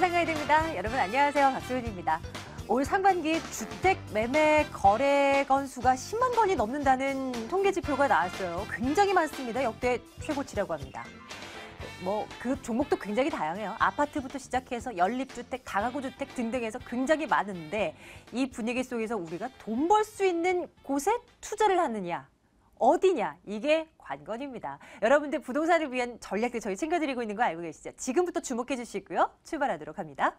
부동산 가이드입니다. 여러분 안녕하세요. 박소연입니다. 올 상반기 주택 매매 거래 건수가 10만 건이 넘는다는 통계 지표가 나왔어요. 굉장히 많습니다. 역대 최고치라고 합니다. 그 종목도 굉장히 다양해요. 아파트부터 시작해서 연립주택, 다가구주택 등등해서 굉장히 많은데 이 분위기 속에서 우리가 돈 벌 수 있는 곳에 투자를 하느냐, 어디냐, 이게 관건입니다. 여러분들 부동산을 위한 전략들 저희 챙겨드리고 있는 거 알고 계시죠? 지금부터 주목해 주시고요. 출발하도록 합니다.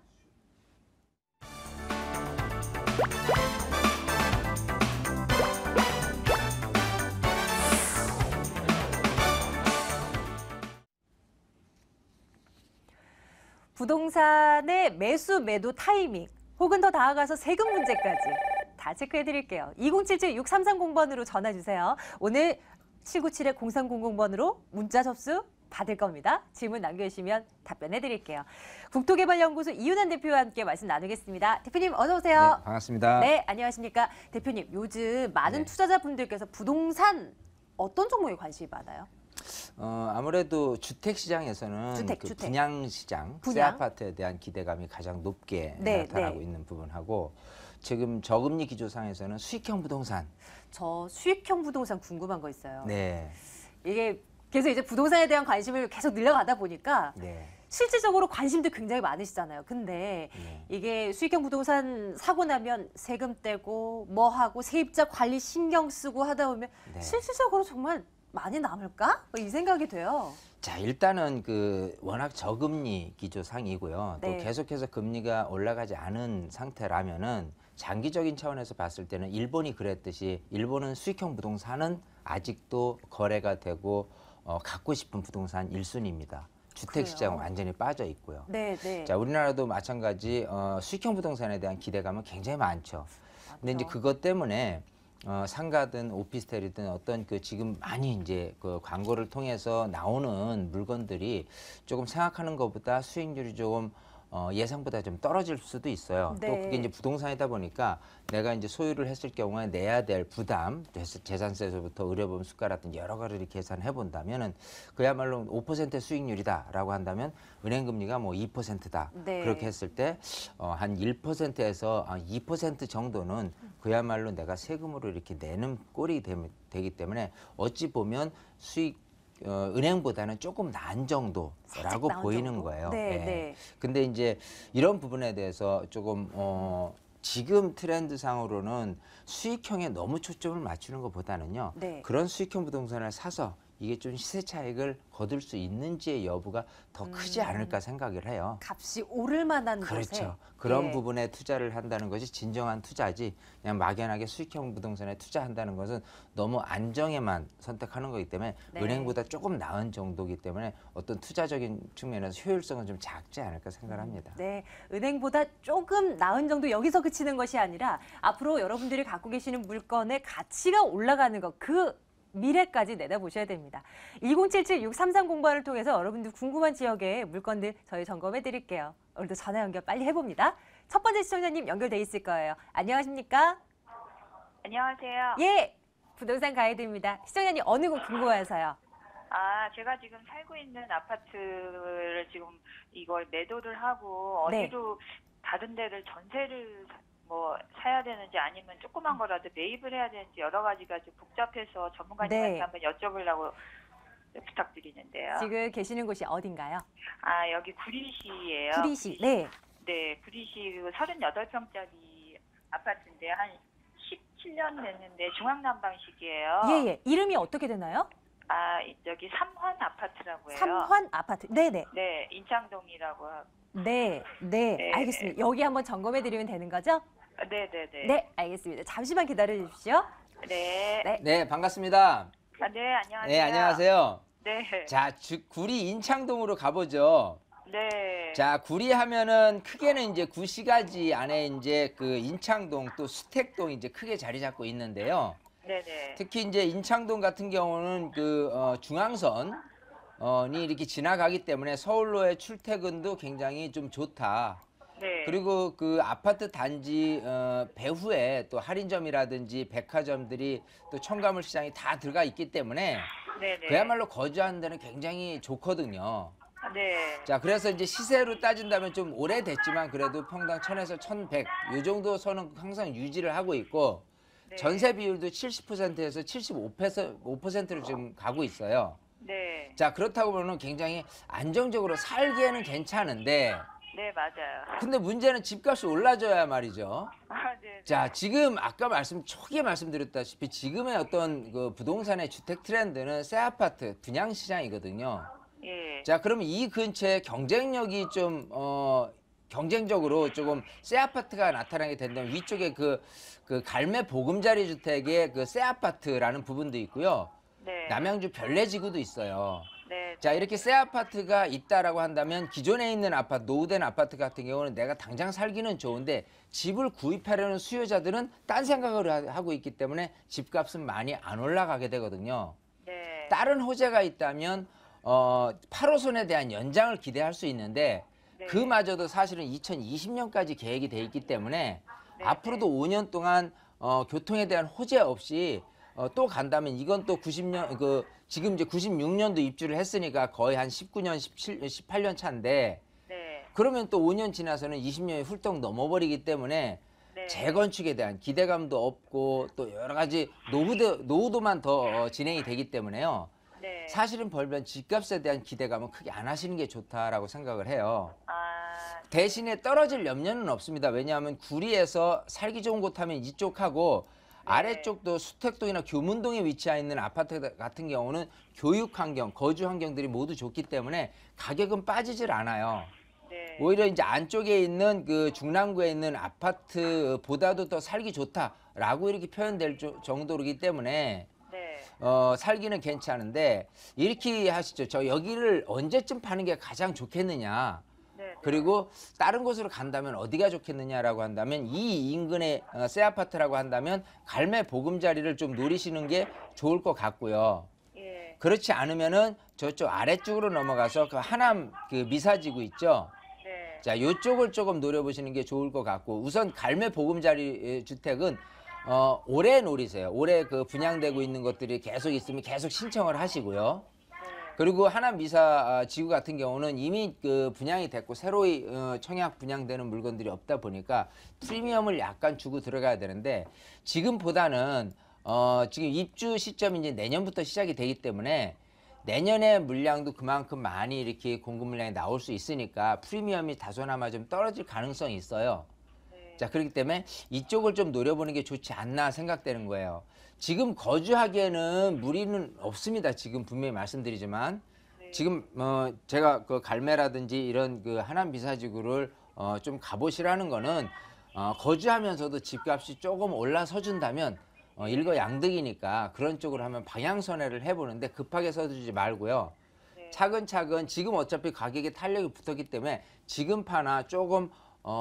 부동산의 매수, 매도 타이밍, 혹은 더 나아가서 세금 문제까지 다 체크해드릴게요. 2077-6330번으로 전화주세요. 오늘 797-0300번으로 문자 접수 받을 겁니다. 질문 남겨주시면 답변해드릴게요. 국토개발연구소 이윤환 대표와 함께 말씀 나누겠습니다. 대표님 어서 오세요. 네, 반갑습니다. 네, 안녕하십니까. 대표님, 요즘 많은 투자자분들께서 부동산 어떤 종목에 관심이 많아요? 아무래도 주택 시장에서는 주택. 분양 시장, 새 분양? 아파트에 대한 기대감이 가장 높게 네, 나타나고 네. 있는 부분하고 지금 저금리 기조상에서는 수익형 부동산. 저 수익형 부동산 궁금한 거 있어요. 네. 이게 계속 이제 부동산에 대한 관심을 계속 늘려가다 보니까 네. 실질적으로 관심도 굉장히 많으시잖아요. 근데 네. 이게 수익형 부동산 사고 나면 세금 떼고 뭐 하고 세입자 관리 신경 쓰고 하다 보면 네. 실질적으로 정말 많이 남을까? 이 생각이 돼요. 자, 일단은 워낙 저금리 기조상이고요. 네. 또 계속해서 금리가 올라가지 않은 상태라면은 장기적인 차원에서 봤을 때는 일본이 그랬듯이 일본은 수익형 부동산은 아직도 거래가 되고 갖고 싶은 부동산 1순위입니다. 주택 시장은 완전히 빠져 있고요. 네, 네. 자, 우리나라도 마찬가지 수익형 부동산에 대한 기대감은 굉장히 많죠. 근데 이제 그것 때문에 상가든 오피스텔이든 어떤 지금 많이 이제 광고를 통해서 나오는 물건들이 조금 생각하는 것보다 수익률이 조금 예상보다 좀 떨어질 수도 있어요. 네. 또 그게 이제 부동산이다 보니까 내가 이제 소유를 했을 경우에 내야 될 부담, 재산세에서부터 의료보험 수가라든지 여러 가지를 계산해 본다면은 그야말로 5% 수익률이다라고 한다면 은행 금리가 뭐 2%다. 네. 그렇게 했을 때 한 1%에서 2% 정도는 그야말로 내가 세금으로 이렇게 내는 꼴이 되기 때문에 어찌 보면 은행보다는 조금 나은 정도라고 나은 보이는 정도? 거예요. 네, 예. 네. 근데 이제 이런 부분에 대해서 조금 지금 트렌드상으로는 수익형에 너무 초점을 맞추는 것보다는요. 네. 그런 수익형 부동산을 사서 이게 좀 시세 차익을 거둘 수 있는지의 여부가 더 크지 않을까 생각을 해요. 값이 오를 만한 곳에. 그렇죠. 그런 예. 부분에 투자를 한다는 것이 진정한 투자지 그냥 막연하게 수익형 부동산에 투자한다는 것은 너무 안정에만 선택하는 거기 때문에 네. 은행보다 조금 나은 정도이기 때문에 어떤 투자적인 측면에서 효율성은 좀 작지 않을까 생각을 합니다. 네, 은행보다 조금 나은 정도 여기서 그치는 것이 아니라 앞으로 여러분들이 갖고 계시는 물건의 가치가 올라가는 것, 그 미래까지 내다보셔야 됩니다. 2077-6330번을 통해서 여러분들 궁금한 지역의 물건들 저희 점검해 드릴게요. 오늘도 전화 연결 빨리 해봅니다. 첫 번째 시청자님 연결돼 있을 거예요. 안녕하십니까? 안녕하세요. 예, 부동산 가이드입니다. 시청자님 어느 곳 궁금해서요? 제가 지금 살고 있는 아파트를 지금 이걸 매도를 하고 네. 어디로 다른 데를 전세를 사야 되는지 아니면 조그만 거라도 매입을 해야 되는지 여러 가지가 좀 복잡해서 전문가님한테 네. 한번 여쭤보려고 부탁드리는데요. 지금 계시는 곳이 어딘가요? 여기 구리시예요. 구리시. 네. 네, 구리시 38평짜리 아파트인데 한 17년 됐는데 중앙난방식이에요. 예. 이름이 어떻게 되나요? 여기 삼환 아파트라고 해요. 삼환 아파트. 네네. 네, 인창동이라고 하고. 네. 네. 알겠습니다. 여기 한번 점검해 드리면 되는 거죠? 네네네. 네, 알겠습니다. 잠시만 기다려 주십시오. 네. 네. 네, 반갑습니다. 네, 안녕하세요. 네, 안녕하세요. 네. 자, 구리 인창동으로 가보죠. 네. 자, 구리 하면은 크게는 이제 구시가지 안에 이제 인창동 또 수택동 이제 크게 자리 잡고 있는데요. 네네. 특히 이제 인창동 같은 경우는 중앙선이 이렇게 지나가기 때문에 서울로의 출퇴근도 굉장히 좀 좋다. 네. 그리고 아파트 단지 배후에 또 할인점이라든지 백화점들이 또 첨가물 시장이 다 들어가 있기 때문에 네네. 그야말로 거주하는 데는 굉장히 좋거든요. 네. 자, 그래서 이제 시세로 따진다면 좀 오래됐지만 그래도 평당 1000에서 1100 이 정도 선은 항상 유지를 하고 있고 네. 전세 비율도 70%에서 75%로 지금 가고 있어요. 네. 자, 그렇다고 보면 굉장히 안정적으로 살기에는 괜찮은데 네, 맞아요. 근데 문제는 집값이 올라져야 말이죠. 아, 네. 자, 지금 아까 초기에 말씀드렸다시피 지금의 어떤 그 부동산의 주택 트렌드는 새 아파트 분양 시장이거든요. 예. 자, 그러면 이 근처에 경쟁력이 좀 경쟁적으로 조금 새 아파트가 나타나게 된다면 위쪽에 그 갈매 보금자리 주택의 그 새 아파트라는 부분도 있고요. 네. 남양주 별내지구도 있어요. 네. 자, 이렇게 새 아파트가 있다라고 한다면 기존에 있는 아파트, 노후된 아파트 같은 경우는 내가 당장 살기는 좋은데 집을 구입하려는 수요자들은 딴 생각을 하고 있기 때문에 집값은 많이 안 올라가게 되거든요. 네. 다른 호재가 있다면 8호선에 대한 연장을 기대할 수 있는데 네. 그마저도 사실은 2020년까지 계획이 돼 있기 때문에 네. 앞으로도 5년 동안 교통에 대한 호재 없이 또 간다면 이건 또 90년 지금 이제 96년도 입주를 했으니까 거의 한 19년, 18년 차인데 네. 그러면 또 5년 지나서는 20년이 훌쩍 넘어버리기 때문에 네. 재건축에 대한 기대감도 없고 또 여러 가지 노후도만 더 진행이 되기 때문에요. 네. 사실은 벌면 집값에 대한 기대감은 크게 안 하시는 게 좋다라고 생각을 해요. 아, 대신에 떨어질 염려는 없습니다. 왜냐하면 구리에서 살기 좋은 곳 하면 이쪽하고 아래쪽도 수택동이나 교문동에 위치해 있는 아파트 같은 경우는 교육 환경, 거주 환경들이 모두 좋기 때문에 가격은 빠지질 않아요. 네. 오히려 이제 안쪽에 있는 그 중랑구에 있는 아파트보다도 더 살기 좋다라고 이렇게 표현될 정도이기 때문에 네. 살기는 괜찮은데 이렇게 하시죠. 저 여기를 언제쯤 파는 게 가장 좋겠느냐. 네. 그리고 다른 곳으로 간다면 어디가 좋겠느냐라고 한다면 이 인근의 새 아파트라고 한다면 갈매 보금자리를 좀 노리시는 게 좋을 것 같고요. 예. 그렇지 않으면은 저쪽 아래쪽으로 넘어가서 그 하남 그 미사지구 있죠. 네. 자, 요쪽을 조금 노려보시는 게 좋을 것 같고 우선 갈매 보금자리 주택은 올해 노리세요. 올해 그 분양되고 있는 것들이 계속 있으면 계속 신청을 하시고요. 그리고 하남 미사 지구 같은 경우는 이미 그 분양이 됐고 새로이 청약 분양되는 물건들이 없다 보니까 프리미엄을 약간 주고 들어가야 되는데 지금보다는 지금 입주 시점이 이제 내년부터 시작이 되기 때문에 내년에 물량도 그만큼 많이 이렇게 공급 물량이 나올 수 있으니까 프리미엄이 다소나마 좀 떨어질 가능성이 있어요. 자, 그렇기 때문에 이쪽을 좀 노려보는 게 좋지 않나 생각되는 거예요. 지금 거주하기에는 무리는 없습니다. 지금 분명히 말씀드리지만 지금 제가 그 갈매라든지 이런 그 하남 비사지구를 좀 가보시라는 거는 거주하면서도 집값이 조금 올라서 준다면 일거양득이니까 그런 쪽으로 하면 방향선회를 해보는데 급하게 서두르지 말고요. 차근차근 지금 어차피 가격에 탄력이 붙었기 때문에 지금 파나 조금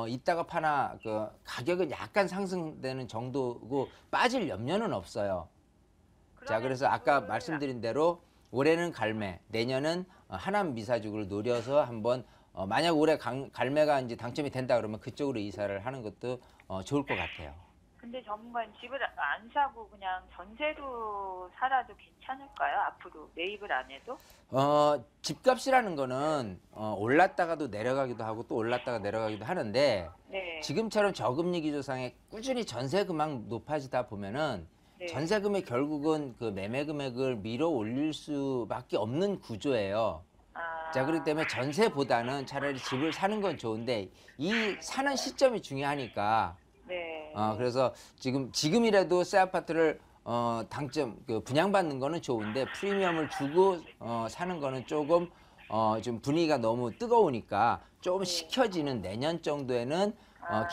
이따가 파나 그 가격은 약간 상승되는 정도고 빠질 염려는 없어요. 자, 그래서 아까 말씀드린 대로 올해는 갈매, 내년은 하남 미사지구를 노려서 한번 만약 올해 갈매가 이제 당첨이 된다 그러면 그쪽으로 이사를 하는 것도 좋을 것 같아요. 근데 전문가님 집을 안 사고 그냥 전세로 살아도 괜찮을까요? 앞으로 매입을 안 해도? 집값이라는 거는 올랐다가도 내려가기도 하고 또 올랐다가 내려가기도 하는데 네. 지금처럼 저금리 기조상에 꾸준히 전세금만 높아지다 보면은 네. 전세금이 결국은 그 매매 금액을 밀어 올릴 수밖에 없는 구조예요. 아, 자, 그렇기 때문에 전세보다는 차라리 집을 사는 건 좋은데 이 사는 시점이 중요하니까 네. 그래서 지금이라도 새 아파트를 분양받는 거는 좋은데 프리미엄을 주고 사는 거는 조금 좀 분위기가 너무 뜨거우니까 조금 식혀지는 내년 정도에는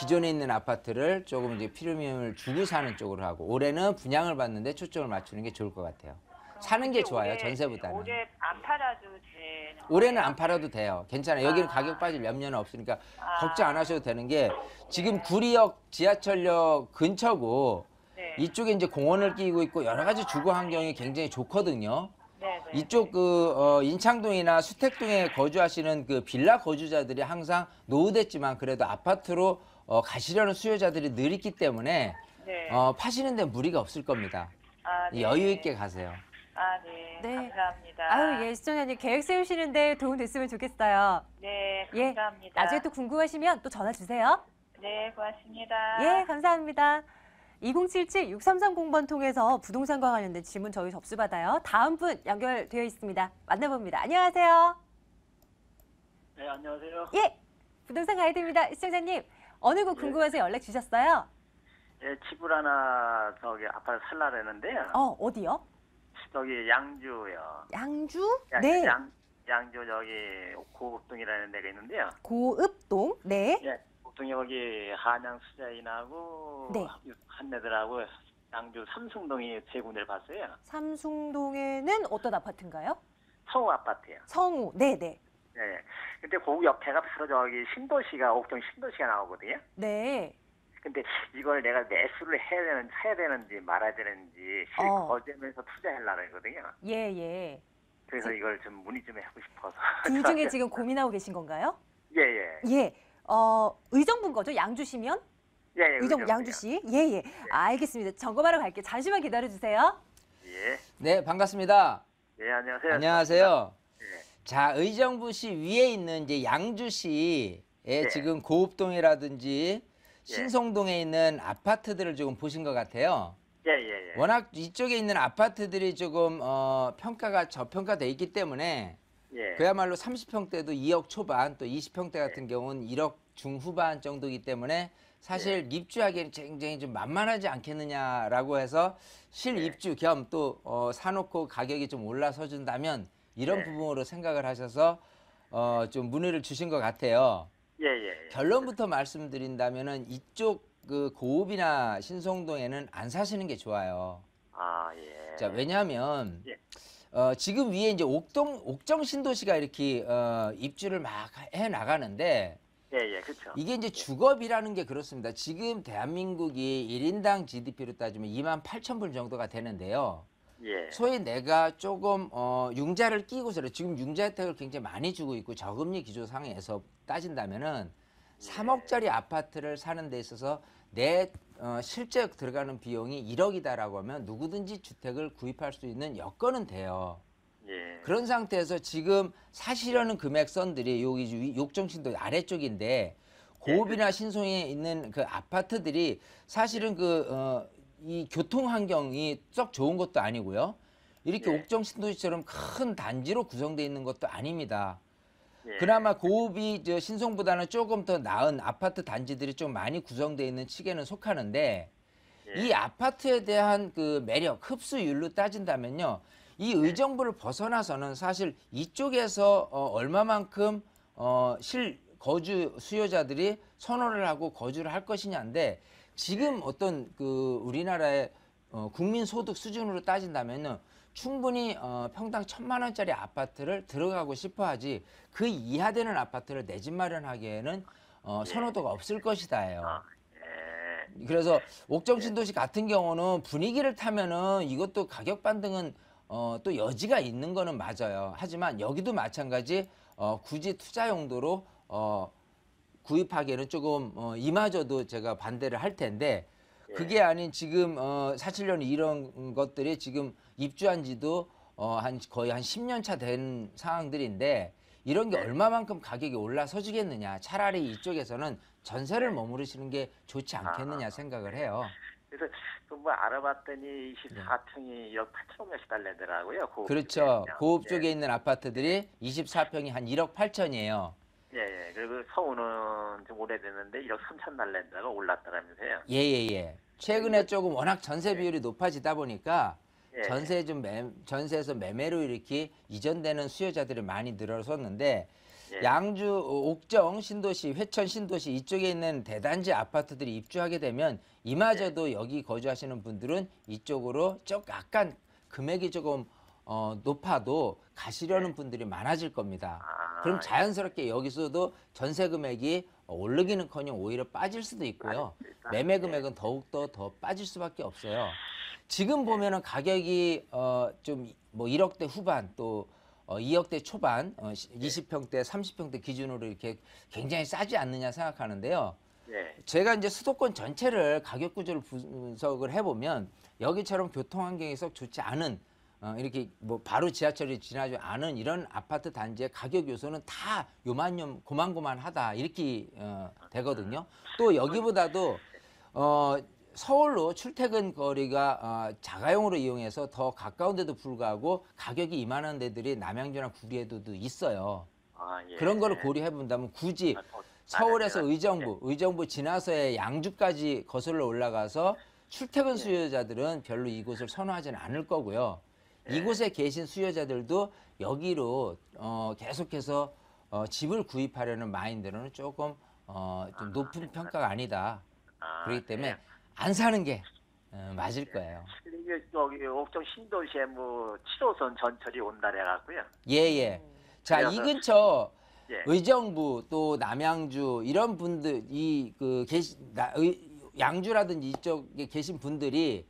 기존에 있는 아파트를 조금 이제 프리미엄을 주고 사는 쪽으로 하고 올해는 분양을 받는데 초점을 맞추는 게 좋을 것 같아요. 사는 게 좋아요, 전세보다는. 올해 안 팔아도 되는 올해는 안 팔아도 돼요. 괜찮아요. 여기는 가격 빠질 염려는 없으니까 걱정 안 하셔도 되는 게 지금 구리역 지하철역 근처고 네. 이쪽에 이제 공원을 끼고 있고 여러 가지 주거 환경이 굉장히 좋거든요. 네. 이쪽 인창동이나 수택동에 거주하시는 그 빌라 거주자들이 항상 노후됐지만 그래도 아파트로 가시려는 수요자들이 늘 있기 때문에 네. 파시는데 무리가 없을 겁니다. 아, 네. 여유 있게 가세요. 아, 네. 네. 감사합니다. 아유, 예, 시청자님 계획 세우시는데 도움 됐으면 좋겠어요. 네, 예, 감사합니다. 나중에 또 궁금하시면 또 전화 주세요. 네, 고맙습니다. 예, 감사합니다. 2077-6330번 통해서 부동산과 관련된 질문 저희 접수받아요. 다음 분 연결되어 있습니다. 만나봅니다. 안녕하세요. 네, 안녕하세요. 예, 부동산 가이드입니다. 시청자님, 어느 곳 궁금해서 연락 주셨어요? 예, 집을 하나 저기 아파트 살라랬는데요. 어디요? 저기 양주요. 양주? 양, 네. 양주 저기 고급동이라는 데가 있는데요. 고읍동? 네. 예, 고급동이 여기 한양 수자인하고 네. 한내들하고 양주 삼성동이 세 군데를 봤어요. 삼숭동에는 어떤 아파트인가요? 성우 아파트요. 성우. 네네. 예. 근데 그 옆에가 바로 저기 신도시가 옥동 신도시가 나오거든요. 네. 근데 이걸 내가 매수를 해야 되는지 말아야 되는지 실거주면서 투자하려고 했거든요. 예, 예. 그래서 이걸 좀 문의 좀 하고 싶어서. 둘 중에 지금 고민하고 계신 건가요? 예, 예. 예. 의정부인 거죠? 양주시면? 예, 예. 의정부 의정부요. 양주시? 예, 예. 알겠습니다. 점검하러 갈게요. 잠시만 기다려주세요. 예. 네, 반갑습니다. 예, 안녕하세요. 안녕하세요. 예. 자, 의정부시 위에 있는 이제 양주시에 지금 고읍동이라든지 신송동에 있는 아파트들을 조금 보신 것 같아요. 예, 예, 예. 워낙 이쪽에 있는 아파트들이 조금 평가가 저평가돼 있기 때문에 예. 그야말로 30평대도 2억 초반, 또 20평대 같은 경우는 1억 중후반 정도이기 때문에 사실 입주하기에는 굉장히 좀 만만하지 않겠느냐라고 해서 실입주 겸 또 사놓고 가격이 좀 올라서 준다면 이런 부분으로 생각을 하셔서 좀 문의를 주신 것 같아요. 예, 예. 결론부터 말씀드린다면은 이쪽 그 고읍이나 신송동에는 안 사시는 게 좋아요. 아, 예. 자, 왜냐하면 예. 지금 위에 이제 옥정 신도시가 이렇게 입주를 막 해 나가는데 예, 예. 그렇죠. 이게 이제 주거비라는 게 그렇습니다. 지금 대한민국이 1인당 GDP로 따지면 28,000불 정도가 되는데요. 예. 소위 내가 조금 융자를 끼고서 지금 융자 혜택을 굉장히 많이 주고 있고 저금리 기조상에서 따진다면은 3억짜리 아파트를 사는 데 있어서 내 실제 들어가는 비용이 1억이다라고 하면 누구든지 주택을 구입할 수 있는 여건은 돼요. 예. 그런 상태에서 지금 사시려는 금액선들이 여기 욕정신도 아래쪽인데 고읍이나 신송에 있는 그 아파트들이 사실은 이 교통 환경이 썩 좋은 것도 아니고요. 이렇게 옥정 신도시처럼 큰 단지로 구성되어 있는 것도 아닙니다. 그나마 고읍이 신송보다는 조금 더 나은 아파트 단지들이 좀 많이 구성되어 있는 측에는 속하는데 이 아파트에 대한 그 매력, 흡수율로 따진다면요. 이 의정부를 벗어나서는 사실 이쪽에서 얼마만큼 실거주 수요자들이 선호를 하고 거주를 할 것이냐인데 지금 어떤 그 우리나라의 국민 소득 수준으로 따진다면은 충분히 평당 1,000만 원짜리 아파트를 들어가고 싶어하지 그 이하 되는 아파트를 내 집 마련하기에는 선호도가 없을 것이다예요. 그래서 옥정 신도시 같은 경우는 분위기를 타면은 이것도 가격 반등은 또 여지가 있는 거는 맞아요. 하지만 여기도 마찬가지 굳이 투자 용도로 구입하기에는 조금 이마저도 제가 반대를 할 텐데 그게 아닌 지금 사실은 이런 것들이 지금 입주한 지도 거의 한 10년 차 된 상황들인데 이런 게 얼마만큼 가격이 올라서지겠느냐. 차라리 이쪽에서는 전세를 머무르시는 게 좋지 않겠느냐 생각을 해요. 그래서 뭐 알아봤더니 24평이 1억 8천원씩 달래더라고요. 그렇죠. 고읍 쪽에 있는 아파트들이 24평이 한 1억 8천이에요. 예, 예. 그리고 서울은 좀 오래됐는데 1억 3천 달랬다가 올랐더라면서요. 예. 최근에 조금 워낙 전세 비율이 높아지다 보니까 전세에서 매매로 이렇게 이전되는 수요자들이 많이 늘어섰는데 양주, 옥정, 신도시, 회천, 신도시 이쪽에 있는 대단지 아파트들이 입주하게 되면 이마저도 여기 거주하시는 분들은 이쪽으로 약간 금액이 조금 높아도 가시려는 분들이 많아질 겁니다. 그럼 자연스럽게 여기서도 전세 금액이 오르기는커녕 오히려 빠질 수도 있고요. 매매 금액은 더욱더 더 빠질 수밖에 없어요. 지금 보면은 가격이 좀 뭐 1억대 후반 또 2억대 초반 20평대, 30평대 기준으로 이렇게 굉장히 싸지 않느냐 생각하는데요. 제가 이제 수도권 전체를 가격 구조를 분석을 해보면 여기처럼 교통 환경이 썩 좋지 않은 이렇게 뭐 바로 지하철이 지나지 않은 이런 아파트 단지의 가격 요소는 다 요만요 고만고만하다 이렇게 되거든요. 또 여기보다도 서울로 출퇴근 거리가 자가용으로 이용해서 더 가까운데도 불구하고 가격이 이만한 데들이 남양주나 구리에도 있어요. 아, 예. 그런 거를 고려해 본다면 굳이 서울에서 의정부 지나서의 양주까지 거슬러 올라가서 출퇴근 수요자들은 별로 이곳을 선호하지는 않을 거고요. 이곳에 계신 수요자들도 여기로 계속해서 집을 구입하려는 마인드는 조금 좀 높은 평가가 아니다. 그렇기 때문에 안 사는 게 맞을 거예요. 이게 여기 옥정 신도시에 뭐 7호선 전철이 온다 그래갖고요. 예. 자, 이 그래서- 근처 예. 의정부 또 남양주 이런 분들 양주라든지 이쪽에 계신 분들이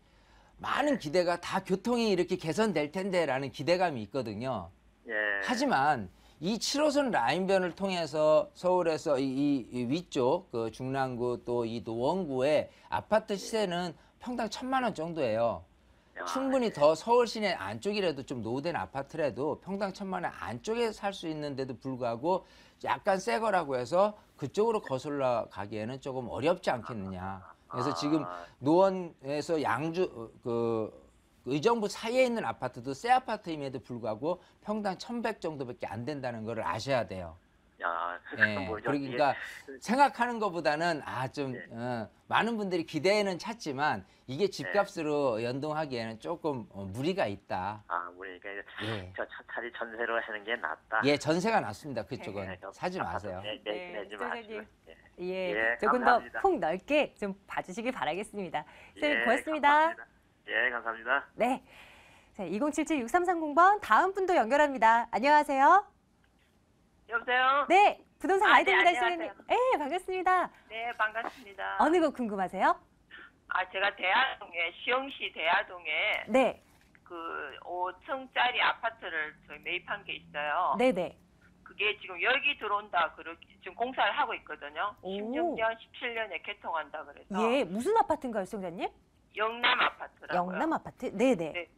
많은 기대가 다 교통이 이렇게 개선될 텐데라는 기대감이 있거든요. 예. 하지만 이 7호선 라인변을 통해서 서울에서 이 위쪽 그 중랑구 또 이 노원구의 아파트 시세는 평당 1,000만 원 정도예요. 충분히 더 서울 시내 안쪽이라도 좀 노후된 아파트라도 평당 1,000만 원 안쪽에 살 수 있는데도 불구하고 약간 새 거라고 해서 그쪽으로 거슬러 가기에는 조금 어렵지 않겠느냐. 그래서 지금 노원에서 양주 의정부 사이에 있는 아파트도 새 아파트임에도 불구하고 평당 1,100 정도밖에 안 된다는 걸 아셔야 돼요. 야, 예, 뭐 그러니까 생각하는 것보다는 많은 분들이 기대에는 찼지만 이게 집값으로 연동하기에는 조금 무리가 있다. 우리가 예. 저 차라리 전세로 하는 게 낫다. 예, 전세가 낫습니다. 그쪽은 네, 사지 마세요. 내지 마시고. 예, 예, 조금 감사합니다. 더 폭 넓게 좀 봐주시기 바라겠습니다. 선생님 예, 고맙습니다. 감사합니다. 예, 감사합니다. 네. 자, 2077-6330번 다음 분도 연결합니다. 안녕하세요. 여보세요? 네, 부동산 아, 아이돌입니다, 네, 시청자님. 안녕하세요. 네, 반갑습니다. 네, 반갑습니다. 어느 거 궁금하세요? 제가 대하동에, 시흥시 대하동에 네, 그 5층짜리 아파트를 저희 매입한 게 있어요. 네네. 그게 지금 열기 들어온다, 지금 공사를 하고 있거든요. 오. 16년, 17년에 개통한다 그래서. 예, 무슨 아파트인가요, 시청자님? 영남 아파트라고요. 영남 아파트? 네네. 네.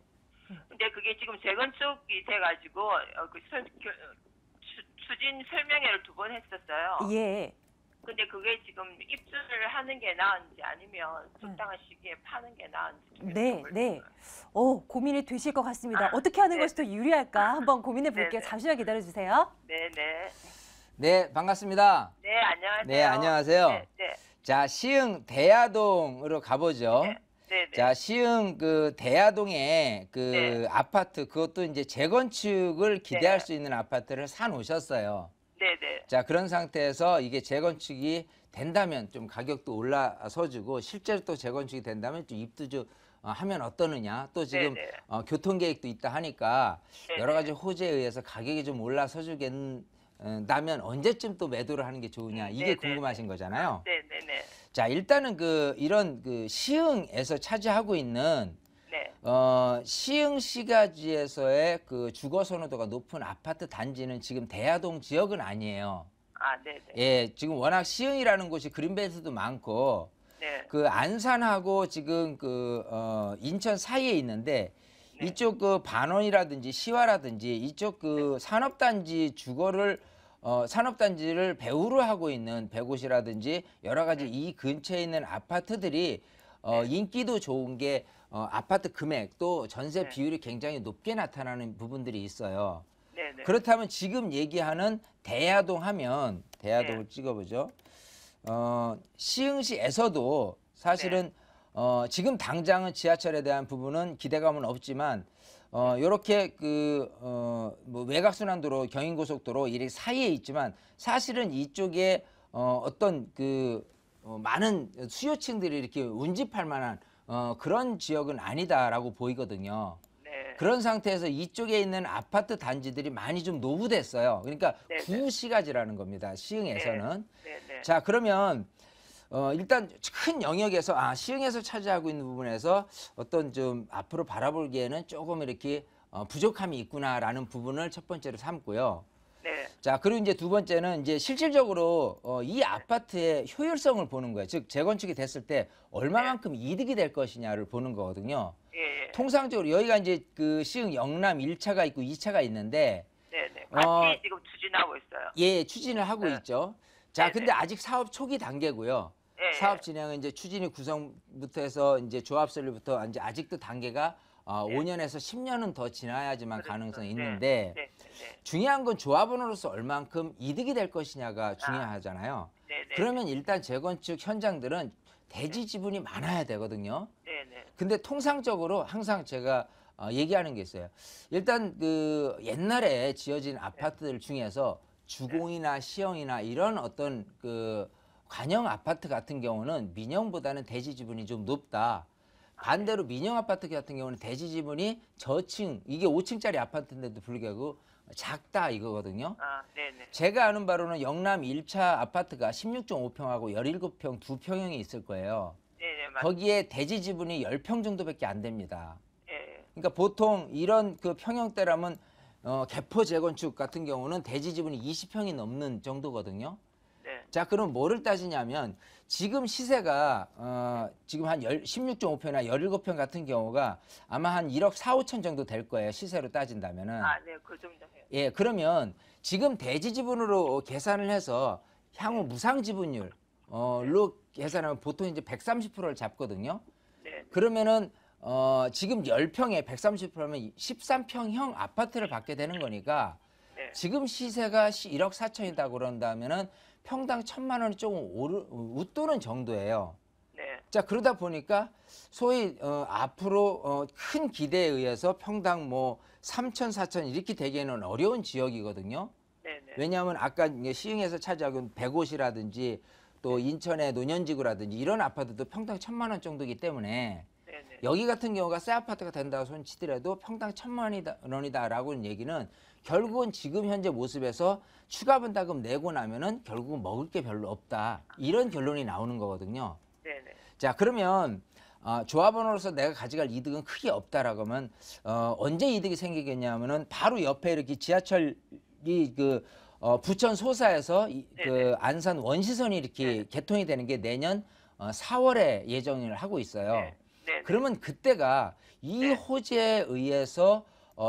근데 그게 지금 재건축이 돼가지고 추진 설명회를 2번 했었어요. 예. 근데 그게 지금 입주를 하는 게 나은지 아니면 적당한 시기에 파는 게 나은지. 네, 네. 고민이 되실 것 같습니다. 어떻게 하는 네. 것이 더 유리할까 한번 고민해 볼게요. 네, 네. 잠시만 기다려 주세요. 네네. 네, 반갑습니다. 네, 안녕하세요. 네, 안녕하세요. 네, 네. 자, 시흥 대야동으로 가보죠. 네, 네. 자, 시흥 그 대야동에 그 네. 아파트 그것도 이제 재건축을 기대할 네. 수 있는 아파트를 사 놓으셨어요. 네네. 자, 그런 상태에서 이게 재건축이 된다면 좀 가격도 올라서주고 실제로 또 재건축이 된다면 좀 입도 좀 하면 어떠느냐. 또 지금 네네. 교통 계획도 있다 하니까 네네. 여러 가지 호재에 의해서 가격이 좀 올라서주겠다면 언제쯤 또 매도를 하는 게 좋으냐. 이게 네네. 궁금하신 거잖아요. 네네네. 자, 일단은 이런 시흥에서 차지하고 있는 네. 시흥 시가지에서의 그 주거 선호도가 높은 아파트 단지는 지금 대야동 지역은 아니에요. 네네. 예, 지금 워낙 시흥이라는 곳이 그린벨트도 많고 네. 그 안산하고 지금 인천 사이에 있는데 네. 이쪽 그 반원이라든지 시화라든지 이쪽 그 산업단지 산업단지를 배후로 하고 있는 100곳이라든지 여러 가지 이 근처에 있는 아파트들이 인기도 좋은 게 아파트 금액 또 전세 비율이 굉장히 높게 나타나는 부분들이 있어요. 네네. 그렇다면 지금 얘기하는 대야동 하면 대야동을 네. 찍어보죠. 시흥시에서도 사실은 지금 당장은 지하철에 대한 부분은 기대감은 없지만 요렇게 뭐 외곽순환도로 경인고속도로 이 사이에 있지만 사실은 이쪽에 어떤 많은 수요층들이 이렇게 운집할 만한 그런 지역은 아니다라고 보이거든요. 네. 그런 상태에서 이쪽에 있는 아파트 단지들이 많이 좀 노후됐어요. 그러니까 네네. 구시가지라는 겁니다. 시흥에서는. 네네. 자, 그러면 일단 큰 영역에서 시흥에서 차지하고 있는 부분에서 어떤 좀 앞으로 바라보기에는 조금 이렇게 부족함이 있구나라는 부분을 첫 번째로 삼고요. 네. 자, 그리고 이제 두 번째는 이제 실질적으로 이 아파트의 효율성을 보는 거예요. 즉 재건축이 됐을 때 얼마만큼 이득이 될 것이냐를 보는 거거든요. 예, 예. 통상적으로 여기가 이제 그 시흥 영남 1차가 있고 2차가 있는데 네네. 같이 지금 추진하고 있어요. 예, 추진을 하고 네. 있죠. 자, 네네. 근데 아직 사업 초기 단계고요. 예, 사업 진행은 이제 추진위 구성부터 해서 이제 조합 설립부터 이제 아직도 단계가 네. 5년에서 10년은 더 지나야지만 그렇죠. 가능성이 네. 있는데 네, 네, 중요한 건 조합원으로서 얼만큼 이득이 될 것이냐가 중요하잖아요. 네, 네. 그러면 일단 재건축 현장들은 대지 지분이 많아야 되거든요. 네, 네. 근데 통상적으로 항상 제가 얘기하는 게 있어요. 일단 그 옛날에 지어진 아파트들 중에서 주공이나 시형이나 이런 어떤 그 관영 아파트 같은 경우는 민영보다는 대지 지분이 좀 높다. 반대로 민영 아파트 같은 경우는 대지 지분이 저층, 이게 5층짜리 아파트인데도 불구하고 작다 이거거든요. 아, 네, 네. 제가 아는 바로는 영남 1차 아파트가 16.5평하고 17평 두 평형이 있을 거예요. 네, 네, 맞. 거기에 대지 지분이 10평 정도밖에 안 됩니다. 예. 그러니까 보통 이런 그 평형대라면 개포 재건축 같은 경우는 대지 지분이 20평이 넘는 정도거든요. 네. 자, 그럼 뭐를 따지냐면 지금 시세가 지금 한 16.5평이나 17평 같은 경우가 아마 한 1억 4, 5천 정도 될 거예요. 시세로 따진다면은. 아, 네. 그 정도 해요. 예, 그러면 지금 대지 지분으로 계산을 해서 향후 무상 지분율 로 계산하면 보통 이제 130%를 잡거든요. 네. 그러면은 지금 10평에 130%면 13평형 아파트를 받게 되는 거니까 네. 지금 시세가 1억 4천이다 그런다면은 평당 1,000만 원이 조금 웃도는 정도예요. 네. 자, 그러다 보니까 소위 앞으로 큰 기대에 의해서 평당 뭐 3천, 4천 이렇게 되기에는 어려운 지역이거든요. 네, 네. 왜냐하면 아까 이제 시흥에서 차지하고 100옷이라든지 또 인천의 노년지구라든지 이런 아파트도 평당 1,000만 원 정도이기 때문에 네, 네. 여기 같은 경우가 새 아파트가 된다고 손치더라도 평당 1,000만 원이다라고는 얘기는 결국은 지금 현재 모습에서 추가 분담금 내고 나면은 결국은 먹을 게 별로 없다. 이런 결론이 나오는 거거든요. 네, 네. 자, 그러면 조합원으로서 내가 가져갈 이득은 크게 없다라고 하면 언제 이득이 생기겠냐면은 바로 옆에 이렇게 지하철이 그 부천 소사에서 그 안산 원시선이 이렇게 개통이 되는 게 내년 4월에 예정을 하고 있어요. 네. 네. 그러면 그때가 이 네. 호재에 의해서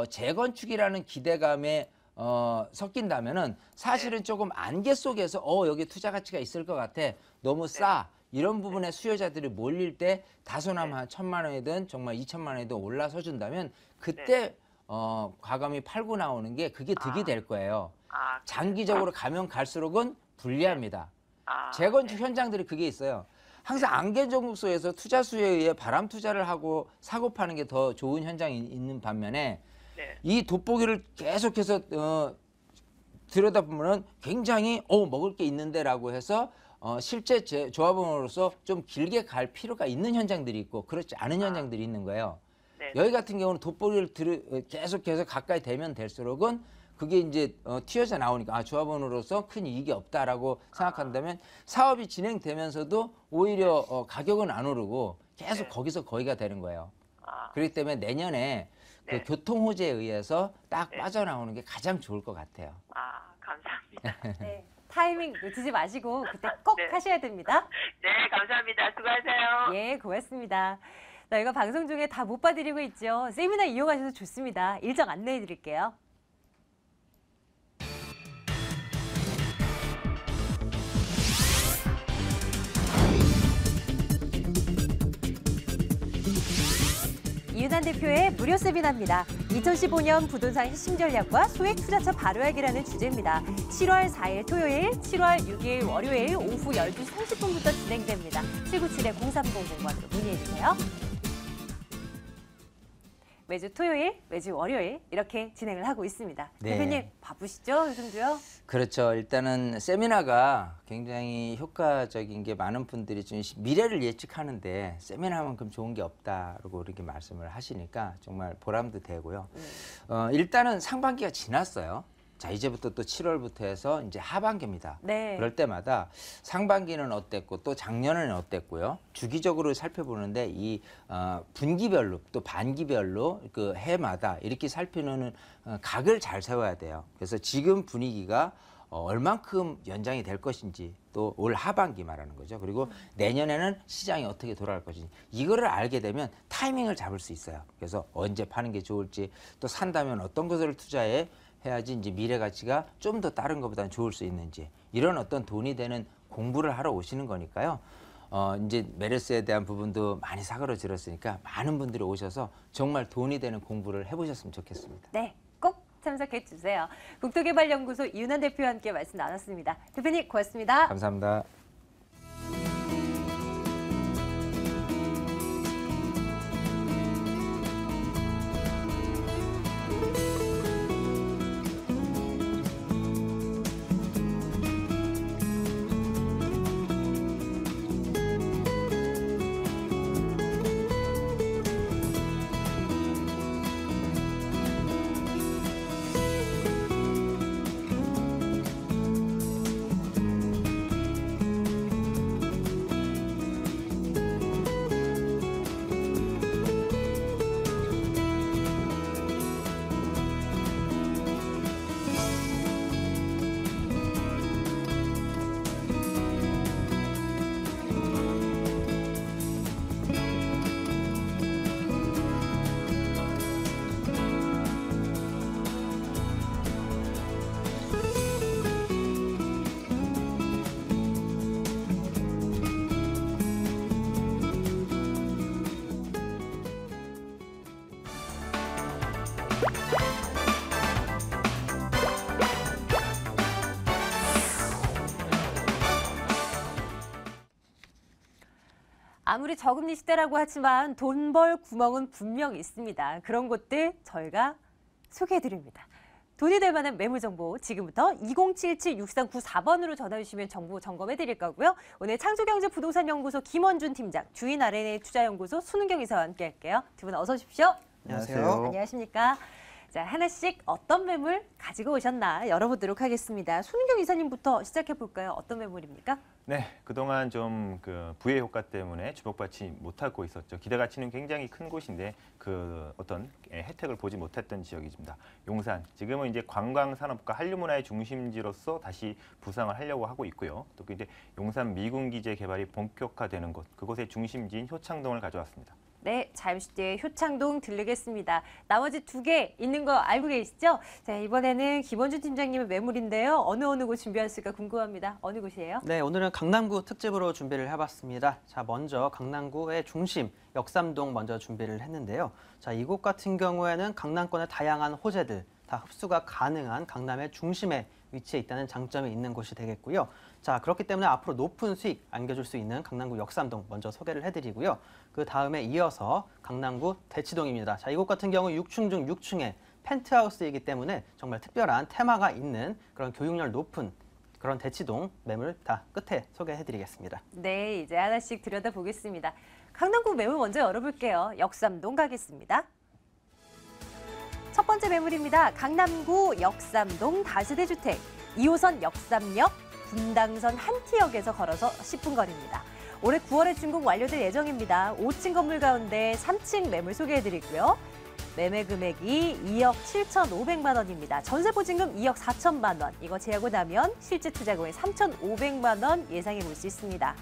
재건축이라는 기대감에 섞인다면은 사실은 조금 안개 속에서 여기 투자 가치가 있을 것 같아. 너무 싸. 이런 부분에 수요자들이 몰릴 때 다소나마 한 1,000만 원이든 정말 2,000만 원이든 올라서 준다면 그때 과감히 팔고 나오는 게 그게 득이 될 거예요. 아, 장기적으로 가면 갈수록은 불리합니다. 아, 재건축 현장들이 그게 있어요. 항상 안개정국소에서 투자 수요에 의해 바람 투자를 하고 사고 파는 게 더 좋은 현장이 있는 반면에 네. 이 돋보기를 계속해서 들여다보면은 굉장히 먹을 게 있는데라고 해서 실제 조합원으로서 좀 길게 갈 필요가 있는 현장들이 있고 그렇지 않은 현장들이 있는 거예요. 네. 여기 같은 경우는 돋보기를 계속해서 가까이 되면 될수록은 그게 이제 튀어져 나오니까 조합원으로서 큰 이익이 없다라고 생각한다면 사업이 진행되면서도 오히려 가격은 안 오르고 계속 네. 거기서 거기가 되는 거예요. 아, 그렇기 때문에 내년에 네. 그 교통 호재에 의해서 딱 네. 빠져나오는 게 가장 좋을 것 같아요. 아, 감사합니다. 네. 타이밍 놓치지 마시고 그때 꼭 네. 하셔야 됩니다. 네, 감사합니다. 수고하세요. 예, 고맙습니다. 저희가 방송 중에 다 못 봐드리고 있죠. 세미나 이용하셔서 좋습니다. 일정 안내해 드릴게요. 이윤환 대표의 무료 세미나입니다. 2015년 부동산 핵심 전략과 소액 투자처 발효하기라는 주제입니다. 7월 4일 토요일, 7월 6일 월요일 오후 12시 30분부터 진행됩니다. 797-0300번으로 문의해주세요. 매주 토요일, 매주 월요일 이렇게 진행을 하고 있습니다. 네. 대표님 바쁘시죠? 요즘도요? 그렇죠. 일단은 세미나가 굉장히 효과적인 게 많은 분들이 좀 미래를 예측하는데 세미나만큼 좋은 게 없다라고 이렇게 말씀을 하시니까 정말 보람도 되고요. 일단은 상반기가 지났어요. 자, 이제부터 또 7월부터 해서 이제 하반기입니다. 네. 그럴 때마다 상반기는 어땠고 또 작년에는 어땠고요. 주기적으로 살펴보는데 이 분기별로 또 반기별로 그 해마다 이렇게 살피는 각을 잘 세워야 돼요. 그래서 지금 분위기가 얼만큼 연장이 될 것인지 또 올 하반기 말하는 거죠. 그리고 내년에는 시장이 어떻게 돌아갈 것인지 이거를 알게 되면 타이밍을 잡을 수 있어요. 그래서 언제 파는 게 좋을지 또 산다면 어떤 것을 해야지 이제 미래 가치가 좀 더 다른 것보다는 좋을 수 있는지 이런 어떤 돈이 되는 공부를 하러 오시는 거니까요. 이제 메르스에 대한 부분도 많이 사그러들었으니까 많은 분들이 오셔서 정말 돈이 되는 공부를 해보셨으면 좋겠습니다. 네, 꼭 참석해 주세요. 국토개발연구소 이윤환 대표와 함께 말씀 나눴습니다. 대표님 고맙습니다. 감사합니다. 아무리 저금리 시대라고 하지만 돈 벌 구멍은 분명 있습니다. 그런 곳들 저희가 소개해드립니다. 돈이 될 만한 매물 정보 지금부터 2077-6394번으로 전화 주시면 정보 점검해 드릴 거고요. 오늘 창조경제부동산연구소 김원준 팀장, 주인 R&A 투자연구소 손은경 이사와 함께 할게요. 두 분 어서 오십시오. 안녕하세요. 안녕하십니까. 자, 하나씩 어떤 매물 가지고 오셨나 열어보도록 하겠습니다. 손은경 이사님부터 시작해 볼까요? 어떤 매물입니까? 네, 그동안 좀 그 부의 효과 때문에 주목받지 못하고 있었죠. 기대 가치는 굉장히 큰 곳인데 그 어떤 혜택을 보지 못했던 지역입니다. 용산, 지금은 이제 관광 산업과 한류 문화의 중심지로서 다시 부상을 하려고 하고 있고요. 또 이제 용산 미군 기재 개발이 본격화되는 곳, 그곳의 중심지인 효창동을 가져왔습니다. 네, 잠시 뒤에 효창동 들르겠습니다. 나머지 두 개 있는 거 알고 계시죠? 자, 이번에는 김원준 팀장님의 매물인데요. 어느 곳 준비했을까 궁금합니다. 어느 곳이에요? 네, 오늘은 강남구 특집으로 준비를 해봤습니다. 자, 먼저 강남구의 중심, 역삼동 먼저 준비를 했는데요. 자, 이곳 같은 경우에는 강남권의 다양한 호재들 다 흡수가 가능한 강남의 중심에 위치해 있다는 장점이 있는 곳이 되겠고요. 자, 그렇기 때문에 앞으로 높은 수익 안겨줄 수 있는 강남구 역삼동 먼저 소개를 해드리고요. 그 다음에 이어서 강남구 대치동입니다. 자, 이곳 같은 경우 6층 중 6층의 펜트하우스이기 때문에 정말 특별한 테마가 있는 그런 교육열 높은 그런 대치동 매물 다 끝에 소개해드리겠습니다. 네, 이제 하나씩 들여다보겠습니다. 강남구 매물 먼저 열어볼게요. 역삼동 가겠습니다. 첫 번째 매물입니다. 강남구 역삼동 다세대 주택. 2호선 역삼역, 분당선 한티역에서 걸어서 10분 거리입니다. 올해 9월에 준공 완료될 예정입니다. 5층 건물 가운데 3층 매물 소개해드리고요. 매매 금액이 2억 7,500만 원입니다. 전세 보증금 2억 4천만 원. 이거 제하고 나면 실제 투자금액 3,500만 원 예상해 볼 수 있습니다.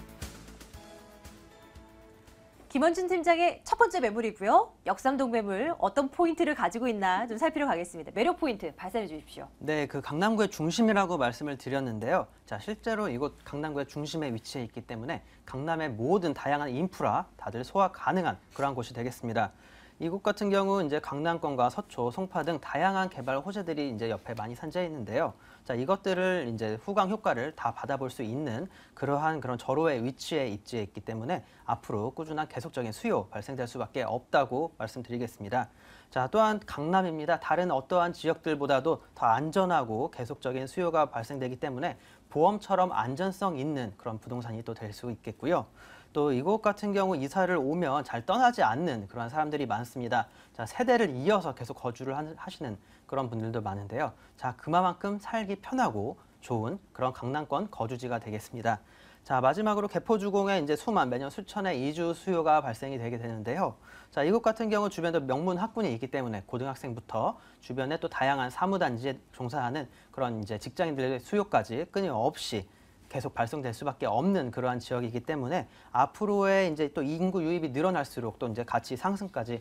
김원준 팀장의 첫 번째 매물이고요. 역삼동 매물 어떤 포인트를 가지고 있나 좀 살피러 가겠습니다. 매력 포인트 발산해 주십시오. 네, 그 강남구의 중심이라고 말씀을 드렸는데요. 자, 실제로 이곳 강남구의 중심에 위치해 있기 때문에 강남의 모든 다양한 인프라 다들 소화 가능한 그러한 곳이 되겠습니다. 이곳 같은 경우 이제 강남권과 서초, 송파 등 다양한 개발 호재들이 이제 옆에 많이 산재해 있는데요. 자, 이것들을 이제 후광 효과를 다 받아볼 수 있는 그러한 그런 절호의 위치에 입지해 있기 때문에 앞으로 꾸준한 계속적인 수요 발생될 수밖에 없다고 말씀드리겠습니다. 자, 또한 강남입니다. 다른 어떠한 지역들보다도 더 안전하고 계속적인 수요가 발생되기 때문에 보험처럼 안전성 있는 그런 부동산이 또 될 수 있겠고요. 또 이곳 같은 경우 이사를 오면 잘 떠나지 않는 그런 사람들이 많습니다. 자, 세대를 이어서 계속 거주를 하시는 그런 분들도 많은데요. 자, 그만큼 살기 편하고 좋은 그런 강남권 거주지가 되겠습니다. 자, 마지막으로 개포주공에 이제 매년 수천의 이주 수요가 발생이 되게 되는데요. 자, 이곳 같은 경우 주변에 명문 학군이 있기 때문에 고등학생부터 주변에 또 다양한 사무단지에 종사하는 그런 이제 직장인들의 수요까지 끊임없이 계속 발생될 수밖에 없는 그러한 지역이기 때문에 앞으로의 이제 또 인구 유입이 늘어날수록 또 이제 가치 상승까지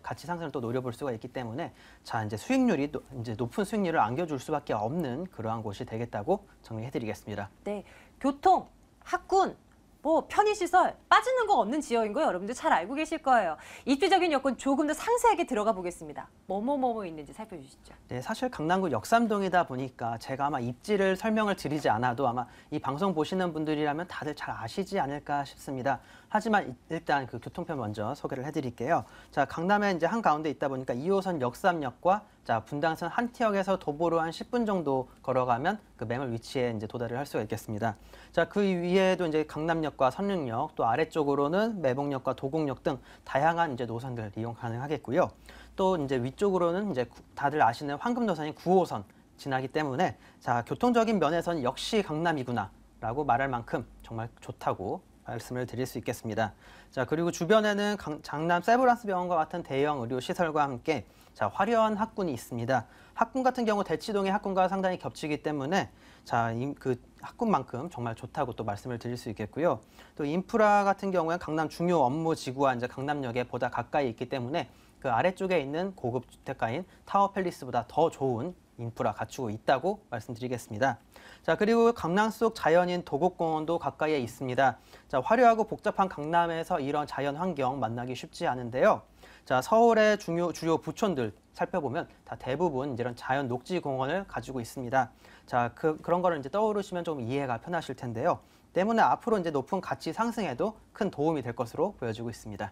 가치 상승을 또 노려볼 수가 있기 때문에 자, 이제 수익률이 이제 높은 수익률을 안겨줄 수밖에 없는 그러한 곳이 되겠다고 정리해드리겠습니다. 네, 교통, 학군, 뭐 편의시설 빠지는 거 없는 지역인 거 여러분들 잘 알고 계실 거예요. 입지적인 여건 조금 더 상세하게 들어가 보겠습니다. 뭐뭐 있는지 살펴주시죠. 네, 사실 강남구 역삼동이다 보니까 제가 아마 입지를 설명을 드리지 않아도 아마 이 방송 보시는 분들이라면 다들 잘 아시지 않을까 싶습니다. 하지만 일단 그 교통편 먼저 소개를 해드릴게요. 자, 강남에 이제 한가운데 있다 보니까 2호선 역삼역과 자, 분당선 한티역에서 도보로 한 10분 정도 걸어가면 그 매물 위치에 이제 도달을 할 수가 있겠습니다. 자, 그 위에도 이제 강남역과 선릉역, 또 아래쪽으로는 매봉역과 도곡역 등 다양한 이제 노선들 이용 가능하겠고요. 또 이제 위쪽으로는 이제 다들 아시는 황금노선인 9호선 지나기 때문에 자, 교통적인 면에서는 역시 강남이구나라고 말할 만큼 정말 좋다고 말씀을 드릴 수 있겠습니다. 자, 그리고 주변에는 장남 세브란스 병원과 같은 대형 의료 시설과 함께 자, 화려한 학군이 있습니다. 학군 같은 경우 대치동의 학군과 상당히 겹치기 때문에 자, 그 학군만큼 정말 좋다고 또 말씀을 드릴 수 있겠고요. 또 인프라 같은 경우에 강남 중요 업무 지구와 이제 강남역에 보다 가까이 있기 때문에 그 아래쪽에 있는 고급 주택가인 타워팰리스보다 더 좋은 인프라 갖추고 있다고 말씀드리겠습니다. 자, 그리고 강남 속 자연인 도곡공원도 가까이에 있습니다. 자, 화려하고 복잡한 강남에서 이런 자연 환경 만나기 쉽지 않은데요. 자, 서울의 주요 부촌들 살펴보면 다 대부분 이런 자연 녹지 공원을 가지고 있습니다. 자, 그런 거를 이제 떠오르시면 좀 이해가 편하실 텐데요. 때문에 앞으로 이제 높은 가치 상승에도 큰 도움이 될 것으로 보여지고 있습니다.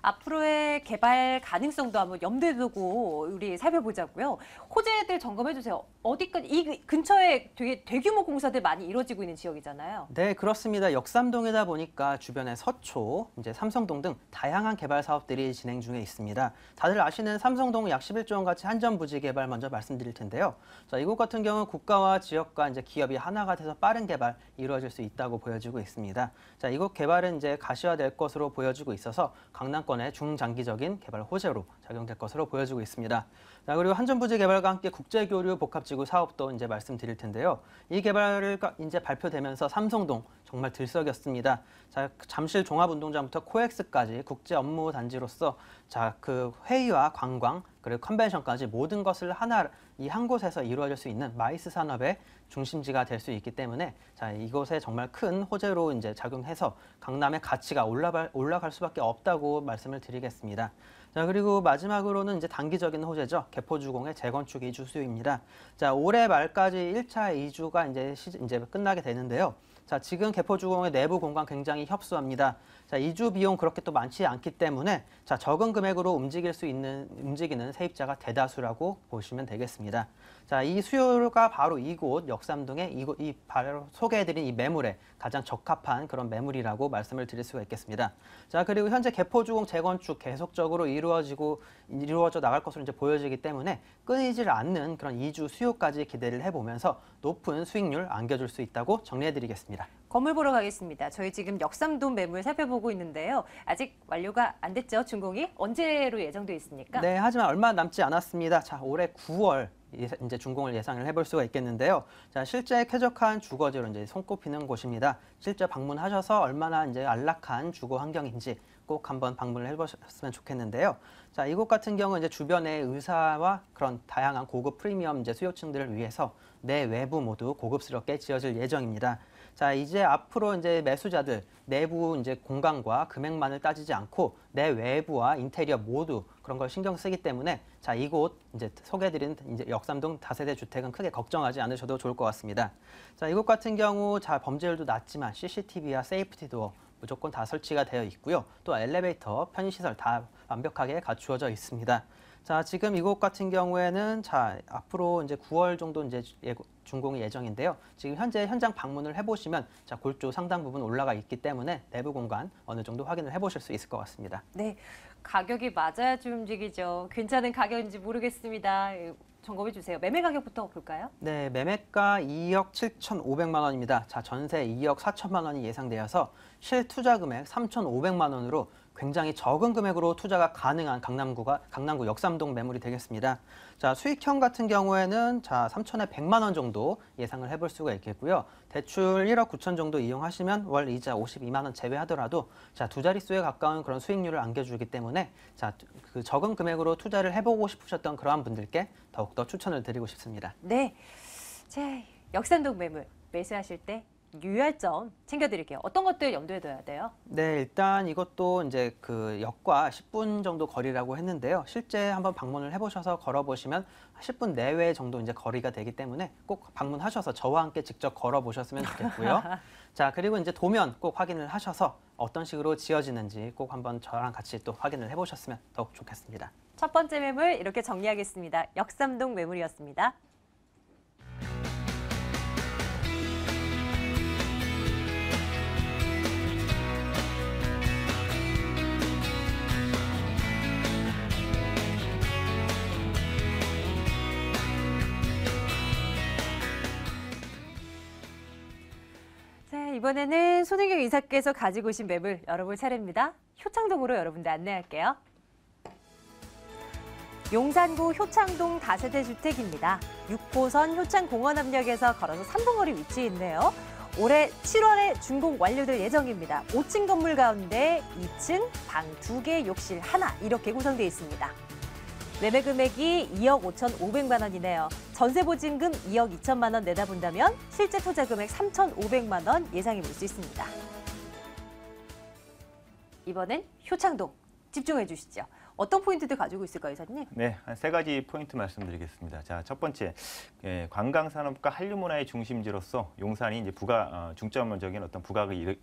앞으로의 개발 가능성도 한번 염두에 두고 우리 살펴보자고요. 호재들 점검해 주세요. 어디까지 이 근처에 되게 대규모 공사들 많이 이루어지고 있는 지역이잖아요. 네, 그렇습니다. 역삼동이다 보니까 주변에 서초, 이제 삼성동 등 다양한 개발 사업들이 진행 중에 있습니다. 다들 아시는 삼성동 약 11조 원 가치 한전 부지 개발 먼저 말씀드릴 텐데요. 자, 이곳 같은 경우 국가와 지역과 이제 기업이 하나가 돼서 빠른 개발 이루어질 수 있다고 보여지고 있습니다. 자, 이곳 개발은 이제 가시화될 것으로 보여지고 있어서 강남권의 중장기적인 개발 호재로 작용될 것으로 보여지고 있습니다. 자, 그리고 한전부지 개발과 함께 국제교류 복합지구 사업도 이제 말씀드릴 텐데요. 이 개발을 이제 발표되면서 삼성동 정말 들썩였습니다. 자, 잠실 종합운동장부터 코엑스까지 국제 업무 단지로서 자, 그 회의와 관광 그리고 컨벤션까지 모든 것을 이 한 곳에서 이루어질 수 있는 마이스 산업의 중심지가 될 수 있기 때문에 자, 이곳에 정말 큰 호재로 이제 작용해서 강남의 가치가 올라갈 수밖에 없다고 말씀을 드리겠습니다. 자, 그리고 마지막으로는 이제 단기적인 호재죠. 개포주공의 재건축 이주 수요입니다. 자, 올해 말까지 1차 이주가 이제 끝나게 되는데요. 자, 지금 개포주공의 내부 공간 굉장히 협소합니다. 자, 이주 비용 그렇게 또 많지 않기 때문에 자, 적은 금액으로 움직이는 세입자가 대다수라고 보시면 되겠습니다. 자, 이 수요가 바로 이곳 역삼동의 이 바로 소개해드린 이 매물에 가장 적합한 그런 매물이라고 말씀을 드릴 수가 있겠습니다. 자, 그리고 현재 개포주공 재건축 계속적으로 이루어져 나갈 것으로 이제 보여지기 때문에 끊이질 않는 그런 이주 수요까지 기대를 해보면서 높은 수익률 안겨줄 수 있다고 정리해드리겠습니다. 건물 보러 가겠습니다. 저희 지금 역삼동 매물 살펴보고 있는데요. 아직 완료가 안 됐죠, 준공이? 언제로 예정돼 있습니까? 네, 하지만 얼마 남지 않았습니다. 자, 올해 9월 이제 준공을 예상을 해볼 수가 있겠는데요. 자, 실제 쾌적한 주거지로 이제 손꼽히는 곳입니다. 실제 방문하셔서 얼마나 이제 안락한 주거 환경인지 꼭 한번 방문을 해보셨으면 좋겠는데요. 자, 이곳 같은 경우 이제 주변의 의사와 그런 다양한 고급 프리미엄 이제 수요층들을 위해서 내 외부 모두 고급스럽게 지어질 예정입니다. 자, 이제 앞으로 이제 매수자들 내부 이제 공간과 금액만을 따지지 않고 내 외부와 인테리어 모두 그런 걸 신경 쓰기 때문에 자, 이곳 이제 소개해드린 이제 역삼동 다세대 주택은 크게 걱정하지 않으셔도 좋을 것 같습니다. 자, 이곳 같은 경우 자, 범죄율도 낮지만 CCTV와 세이프티 도어 무조건 다 설치가 되어 있고요. 또 엘리베이터, 편의시설 다 완벽하게 갖추어져 있습니다. 자, 지금 이곳 같은 경우에는 자, 앞으로 이제 9월 정도 이제 준공이 예정인데요. 지금 현재 현장 방문을 해보시면 자, 골조 상당 부분 올라가 있기 때문에 내부 공간 어느 정도 확인을 해보실 수 있을 것 같습니다. 네, 가격이 맞아야지 움직이죠. 괜찮은 가격인지 모르겠습니다. 점검해 주세요. 매매 가격부터 볼까요? 네, 매매가 2억 7,500만 원입니다. 자, 전세 2억 4천만 원이 예상되어서 실투자 금액 3,500만 원으로 굉장히 적은 금액으로 투자가 가능한 강남구 역삼동 매물이 되겠습니다. 자, 수익형 같은 경우에는 자, 3천에 100만 원 정도 예상을 해볼 수가 있겠고요. 대출 1억 9천 정도 이용하시면 월 이자 52만 원 제외하더라도 자, 두 자릿수에 가까운 그런 수익률을 안겨주기 때문에 자, 그 적은 금액으로 투자를 해보고 싶으셨던 그러한 분들께 더욱더 추천을 드리고 싶습니다. 네, 자, 역삼동 매물 매수하실 때 유의할 점 챙겨드릴게요. 어떤 것들 염두에 둬야 돼요? 네, 일단 이것도 이제 그 역과 10분 정도 거리라고 했는데요. 실제 한번 방문을 해보셔서 걸어보시면 10분 내외 정도 이제 거리가 되기 때문에 꼭 방문하셔서 저와 함께 직접 걸어보셨으면 좋겠고요. 자, 그리고 이제 도면 꼭 확인을 하셔서 어떤 식으로 지어지는지 꼭 한번 저랑 같이 또 확인을 해보셨으면 더욱 좋겠습니다. 첫 번째 매물 이렇게 정리하겠습니다. 역삼동 매물이었습니다. 자, 이번에는 손혜경 이사께서 가지고 오신 매물 열어볼 차례입니다. 효창동으로 여러분들 안내할게요. 용산구 효창동 다세대 주택입니다. 6호선 효창공원압역에서 걸어서 3분 거리 위치해 있네요. 올해 7월에 준공 완료될 예정입니다. 5층 건물 가운데 2층, 방 2개, 욕실 하나 이렇게 구성되어 있습니다. 매매 금액이 2억 5,500만 원이네요. 전세 보증금 2억 2천만 원 내다 본다면 실제 투자 금액 3,500만 원 예상해 볼 수 있습니다. 이번엔 효창동 집중해 주시죠. 어떤 포인트들 가지고 있을까요, 이사님? 네, 한 세 가지 포인트 말씀드리겠습니다. 자, 첫 번째, 관광 산업과 한류 문화의 중심지로서 용산이 이제 중점적인 어떤 부각이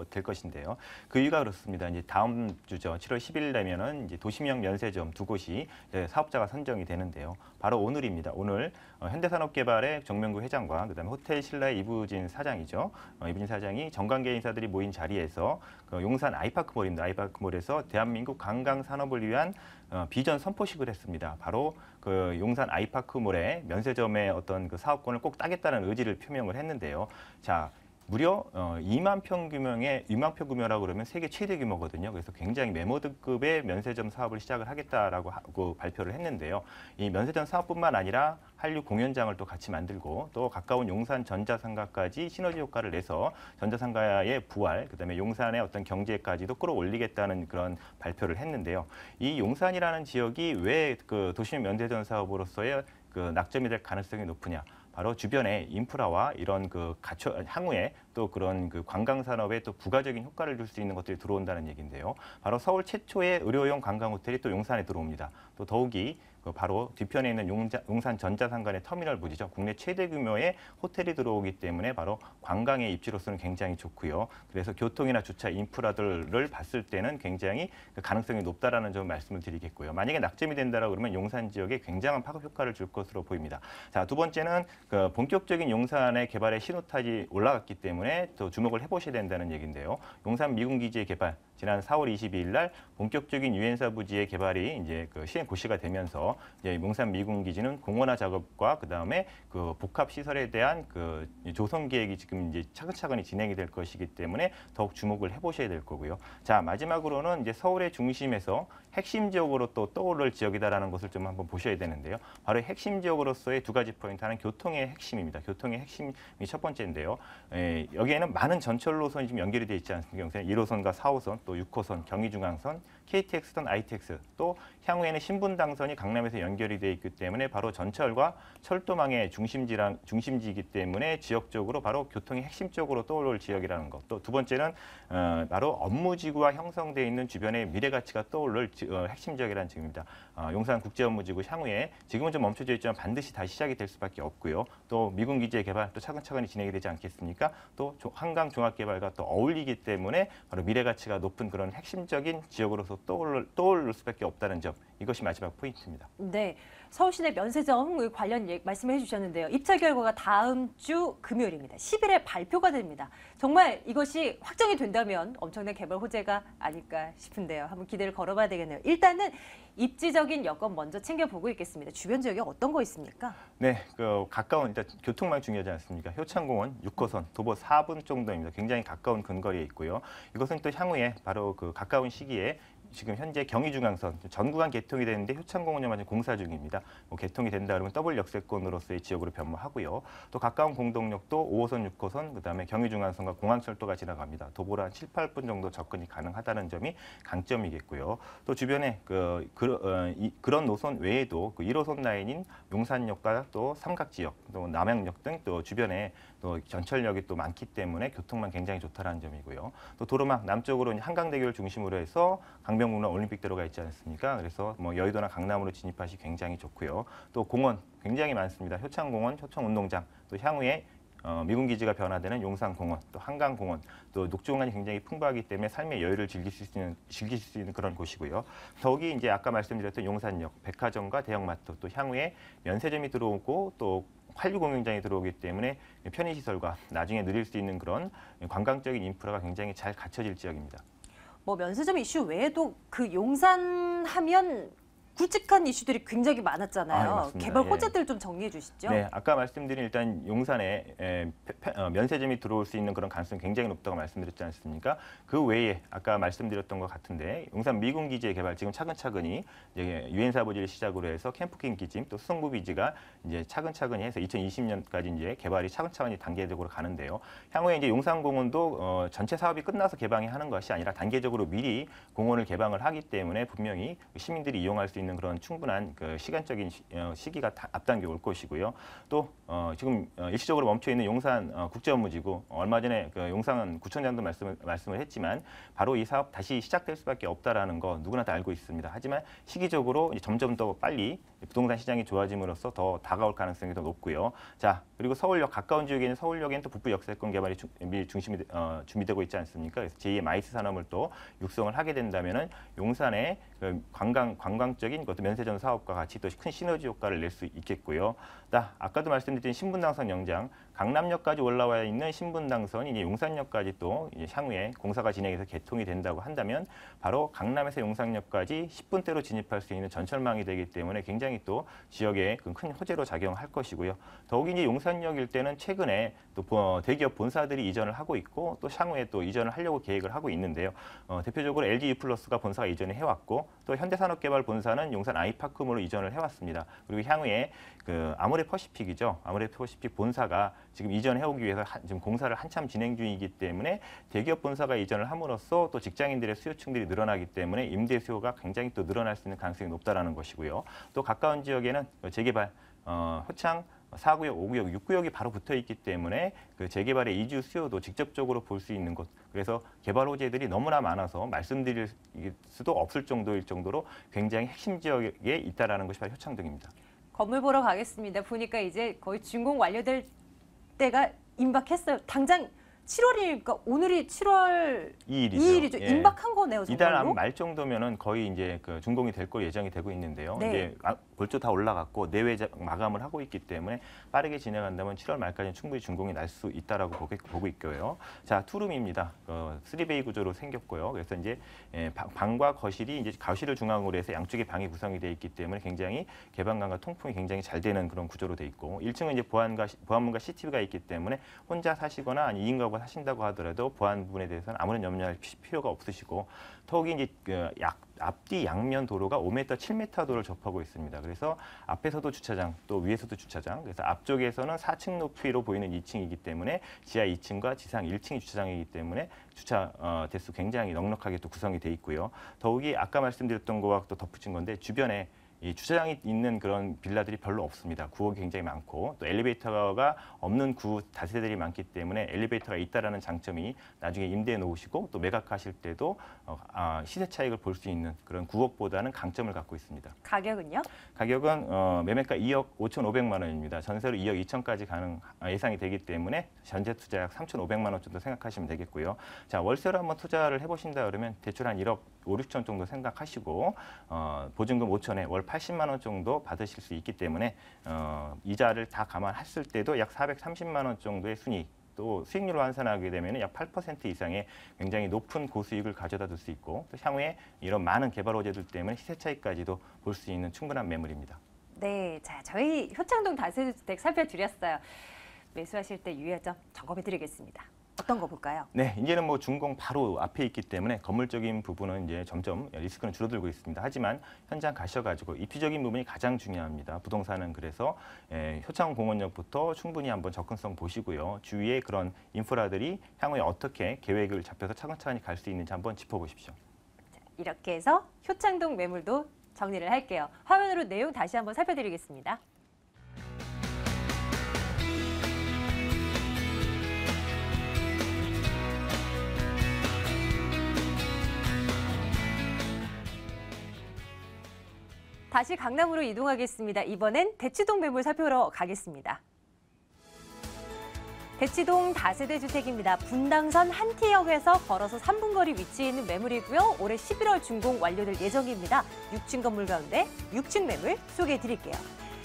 될 것인데요. 그 이유가 그렇습니다. 이제 다음 주죠, 7월 10일 되면은 이제 도심형 면세점 두 곳이 사업자가 선정이 되는데요. 바로 오늘입니다. 오늘 현대산업개발의 정명구 회장과 그다음에 호텔 신라의 이부진 사장이죠. 이부진 사장이 정관계 인사들이 모인 자리에서 그 용산 아이파크몰입니다. 아이파크몰에서 대한민국 관광 산업을 위한 비전 선포식을 했습니다. 바로 그 용산 아이파크몰의 면세점의 어떤 그 사업권을 꼭 따겠다는 의지를 표명을 했는데요. 자, 무려 2만 평 규모라고 그러면 세계 최대 규모거든요. 그래서 굉장히 메모드급의 면세점 사업을 시작을 하겠다라고 하고 발표를 했는데요. 이 면세점 사업뿐만 아니라 한류 공연장을 또 같이 만들고 또 가까운 용산 전자상가까지 시너지 효과를 내서 전자상가의 부활, 그다음에 용산의 어떤 경제까지도 끌어올리겠다는 그런 발표를 했는데요. 이 용산이라는 지역이 왜 그 도심 면세점 사업으로서의 그 낙점이 될 가능성이 높으냐? 바로 주변에 인프라와 이런 그 향후에 또 그런 그 관광 산업에 또 부가적인 효과를 줄 수 있는 것들이 들어온다는 얘기인데요. 바로 서울 최초의 의료용 관광 호텔이 또 용산에 들어옵니다. 또 더욱이 바로 뒤편에 있는 용산 전자상가의 터미널 부지죠. 국내 최대 규모의 호텔이 들어오기 때문에 바로 관광의 입지로서는 굉장히 좋고요. 그래서 교통이나 주차 인프라들을 봤을 때는 굉장히 가능성이 높다라는 점 말씀을 드리겠고요. 만약에 낙점이 된다라고 그러면 용산 지역에 굉장한 파급 효과를 줄 것으로 보입니다. 자, 두 번째는 그 본격적인 용산의 개발의 신호탄이 올라갔기 때문에 또 주목을 해보셔야 된다는 얘기인데요. 용산 미군기지의 개발, 지난 4월 22일 날 본격적인 유엔사 부지의 개발이 이제 그 시행 고시가 되면서 이제 용산 미군 기지는 공원화 작업과 그다음에 그 복합 시설에 대한 그 조성 계획이 지금 이제 차근차근히 진행이 될 것이기 때문에 더욱 주목을 해보셔야 될 거고요. 자, 마지막으로는 이제 서울의 중심에서 핵심지역으로 또 떠오를 지역이다라는 것을 좀 한번 보셔야 되는데요. 바로 핵심 지역으로서의 두 가지 포인트, 하나는 교통의 핵심입니다. 교통의 핵심이 첫 번째인데요. 여기에는 많은 전철 노선이 지금 연결이 되어 있지 않습니까? 1호선과 4호선, 또 6호선, 경의중앙선, KTX든 ITX, 또 향후에는 신분당선이 강남에서 연결이 되어 있기 때문에 바로 전철과 철도망의 중심지이기 때문에 지역적으로 바로 교통의 핵심 쪽으로 떠오를 지역이라는 것. 또 두 번째는 바로 업무지구와 형성되어 있는 주변의 미래가치가 떠오를 핵심 지역이라는 지역입니다. 용산국제업무지구 향후에 지금은 좀 멈춰져 있지만 반드시 다시 시작이 될 수밖에 없고요. 또 미군기지의 개발 또 차근차근히 진행이 되지 않겠습니까? 또 또 한강 종합개발과 또 어울리기 때문에 바로 미래 가치가 높은 그런 핵심적인 지역으로서 떠오를 수밖에 없다는 점, 이것이 마지막 포인트입니다. 네, 서울시내 면세점 관련 말씀해 주셨는데요. 입찰 결과가 다음 주 금요일입니다. 10일에 발표가 됩니다. 정말 이것이 확정이 된다면 엄청난 개발 호재가 아닐까 싶은데요. 한번 기대를 걸어봐야 되겠네요. 일단은 입지적인 여건 먼저 챙겨보고 있겠습니다. 주변 지역에 어떤 거 있습니까? 네, 가까운 일단 교통망 중요하지 않습니까? 효창공원 6호선 도보 4분 정도입니다. 굉장히 가까운 근거리에 있고요. 이것은 또 향후에 바로 가까운 시기에 지금 현재 경의중앙선 전 구간 개통이 되는데 효창공원역만 지금 공사 중입니다. 개통이 된다 그러면 더블 역세권으로서의 지역으로 변모하고요. 또 가까운 공동역도 5호선, 6호선, 그다음에 경의중앙선과 공항철도가 지나갑니다. 도보로 한 7, 8분 정도 접근이 가능하다는 점이 강점이겠고요. 또 주변에 그런 노선 외에도 1호선 라인인 용산역과 또 삼각지역, 또 남양역 등 또 주변에 또 전철역이 또 많기 때문에 교통망 굉장히 좋다라는 점이고요. 또 도로망 남쪽으로 한강대교를 중심으로 해서 강변북로 올림픽대로가 있지 않습니까? 그래서 여의도나 강남으로 진입하시 굉장히 좋고요. 또 공원 굉장히 많습니다. 효창공원, 효창운동장, 또 향후에 미군기지가 변화되는 용산공원, 또 한강공원, 또 녹지공간이 굉장히 풍부하기 때문에 삶의 여유를 즐기실 수 있는 그런 곳이고요. 더욱이 이제 아까 말씀드렸던 용산역, 백화점과 대형마트, 또 향후에 면세점이 들어오고 또 한류공연장이 들어오기 때문에 편의시설과 나중에 누릴 수 있는 그런 관광적인 인프라가 굉장히 잘 갖춰질 지역입니다. 면세점 이슈 외에도 용산 하면 굵직한 이슈들이 굉장히 많았잖아요. 개발 호재들 좀 정리해 주시죠. 네, 아까 말씀드린 일단 용산에 면세점이 들어올 수 있는 그런 가능성이 굉장히 높다고 말씀드렸지 않습니까? 그 외에 아까 말씀드렸던 것 같은데 용산 미군 기지의 개발 지금 차근차근히 이제 유엔사 부지를 시작으로 해서 캠프킹 기지 또 수성구 비지가 이제 차근차근히 해서 2020년까지 이제 개발이 차근차근히 단계적으로 가는데요. 향후에 이제 용산공원도 전체 사업이 끝나서 개방이 하는 것이 아니라 단계적으로 미리 공원을 개방을 하기 때문에 분명히 시민들이 이용할 수 있는 그런 충분한 시간적인 시기가 앞당겨 올 것이고요. 또 지금 일시적으로 멈춰 있는 용산 국제업무지구 얼마 전에 용산 구청장도 말씀을 했지만 바로 이 사업 다시 시작될 수밖에 없다라는 거 누구나 다 알고 있습니다. 하지만 시기적으로 점점 더 빨리 부동산 시장이 좋아짐으로써 더 다가올 가능성이 더 높고요. 자, 그리고 서울역 가까운 지역에 있는 서울역에는 또 북부 역세권 개발이 중심이 준비되고 있지 않습니까? 그래서 제2의 마이스 산업을 또 육성을 하게 된다면은 용산의 관광적인 것도 면세점 사업과 같이 또 큰 시너지 효과를 낼 수 있겠고요. 아까도 말씀드린 신분당선 연장, 강남역까지 올라와 있는 신분당선이 이제 용산역까지 또 이제 향후에 공사가 진행해서 개통이 된다고 한다면 바로 강남에서 용산역까지 10분대로 진입할 수 있는 전철망이 되기 때문에 굉장히 또 지역에 큰 호재로 작용할 것이고요. 더욱이 이제 용산역 일대는 최근에 또 대기업 본사들이 이전을 하고 있고 또 향후에 또 이전을 하려고 계획을 하고 있는데요. 대표적으로 LG U+가 본사가 이전을 해왔고 또 현대산업개발 본사는 용산 아이파크몰로 이전을 해왔습니다. 그리고 향후에 아모레퍼시픽이죠. 아모레퍼시픽 본사가 지금 이전해오기 위해서 지금 공사를 한참 진행 중이기 때문에 대기업 본사가 이전을 함으로써 또 직장인들의 수요층들이 늘어나기 때문에 임대 수요가 굉장히 또 늘어날 수 있는 가능성이 높다라는 것이고요. 또 가까운 지역에는 재개발 효창 4구역, 5구역, 6구역이 바로 붙어 있기 때문에 재개발의 이주 수요도 직접적으로 볼 수 있는 곳. 그래서 개발 호재들이 너무나 많아서 말씀드릴 수도 없을 정도일 정도로 굉장히 핵심 지역에 있다라는 것이 바로 효창동입니다. 건물 보러 가겠습니다. 보니까 이제 거의 준공 완료될 때가 임박했어요. 당장 7월이니까 오늘이 7월 2일이죠. 임박한 거네요, 정말로. 이달 말 정도면은 거의 이제 준공이 될 걸 예정이 되고 있는데요. 네. 이제 골조 다 올라갔고 내외 마감을 하고 있기 때문에 빠르게 진행한다면 7월 말까지는 충분히 준공이 날 수 있다라고 보고 있고요. 자, 투룸입니다. 3베이 구조로 생겼고요. 그래서 이제 방과 거실이 이제 거실을 중앙으로 해서 양쪽에 방이 구성이 되어 있기 때문에 굉장히 개방감과 통풍이 굉장히 잘 되는 그런 구조로 되어 있고 1층은 이제 보안문과 CCTV가 있기 때문에 혼자 사시거나 아니 2인 가구가 하신다고 하더라도 보안 부분에 대해서는 아무런 염려할 필요가 없으시고 더욱이 이제 앞뒤 양면 도로가 5m, 7m 도로를 접하고 있습니다. 그래서 앞에서도 주차장, 또 위에서도 주차장. 그래서 앞쪽에서는 4층 높이로 보이는 2층이기 때문에 지하 2층과 지상 1층이 주차장이기 때문에 주차 대수 굉장히 넉넉하게 또 구성이 돼 있고요. 더욱이 아까 말씀드렸던 거와 또 덧붙인 건데 주변에 이 주차장이 있는 그런 빌라들이 별로 없습니다. 구역이 굉장히 많고 또 엘리베이터가 없는 구 다세대들이 많기 때문에 엘리베이터가 있다라는 장점이 나중에 임대해 놓으시고 또 매각하실 때도 시세 차익을 볼 수 있는 그런 구역보다는 강점을 갖고 있습니다. 가격은요? 가격은 매매가 2억 5,500만 원입니다. 전세로 2억 2천까지 예상이 되기 때문에 전세 투자 약 3,500만 원 정도 생각하시면 되겠고요. 자, 월세로 한번 투자를 해보신다 그러면 대출 한 1억 5, 6천 정도 생각하시고 보증금 5천에 월 80만 원 정도 받으실 수 있기 때문에 이자를 다 감안했을 때도 약 430만 원 정도의 순이익 또 수익률을 환산하게 되면 약 8% 이상의 굉장히 높은 고수익을 가져다 둘 수 있고 또 향후에 이런 많은 개발 호재들 때문에 시세 차익까지도 볼 수 있는 충분한 매물입니다. 네, 자 저희 효창동 다세주택 살펴드렸어요. 매수하실 때 유의할 점 점검해드리겠습니다. 어떤 거 볼까요? 네, 이제는 뭐 준공 바로 앞에 있기 때문에 건물적인 부분은 이제 점점 리스크는 줄어들고 있습니다. 하지만 현장 가셔가지고 입지적인 부분이 가장 중요합니다. 부동산은 그래서 효창공원역부터 충분히 한번 접근성 보시고요. 주위에 그런 인프라들이 향후에 어떻게 계획을 잡혀서 차근차근히 갈 수 있는지 한번 짚어보십시오. 자, 이렇게 해서 효창동 매물도 정리를 할게요. 화면으로 내용 다시 한번 살펴드리겠습니다. 다시 강남으로 이동하겠습니다. 이번엔 대치동 매물 살펴보러 가겠습니다. 대치동 다세대 주택입니다. 분당선 한티역에서 걸어서 3분 거리 위치해 있는 매물이고요. 올해 11월 준공 완료될 예정입니다. 6층 건물 가운데 6층 매물 소개해 드릴게요.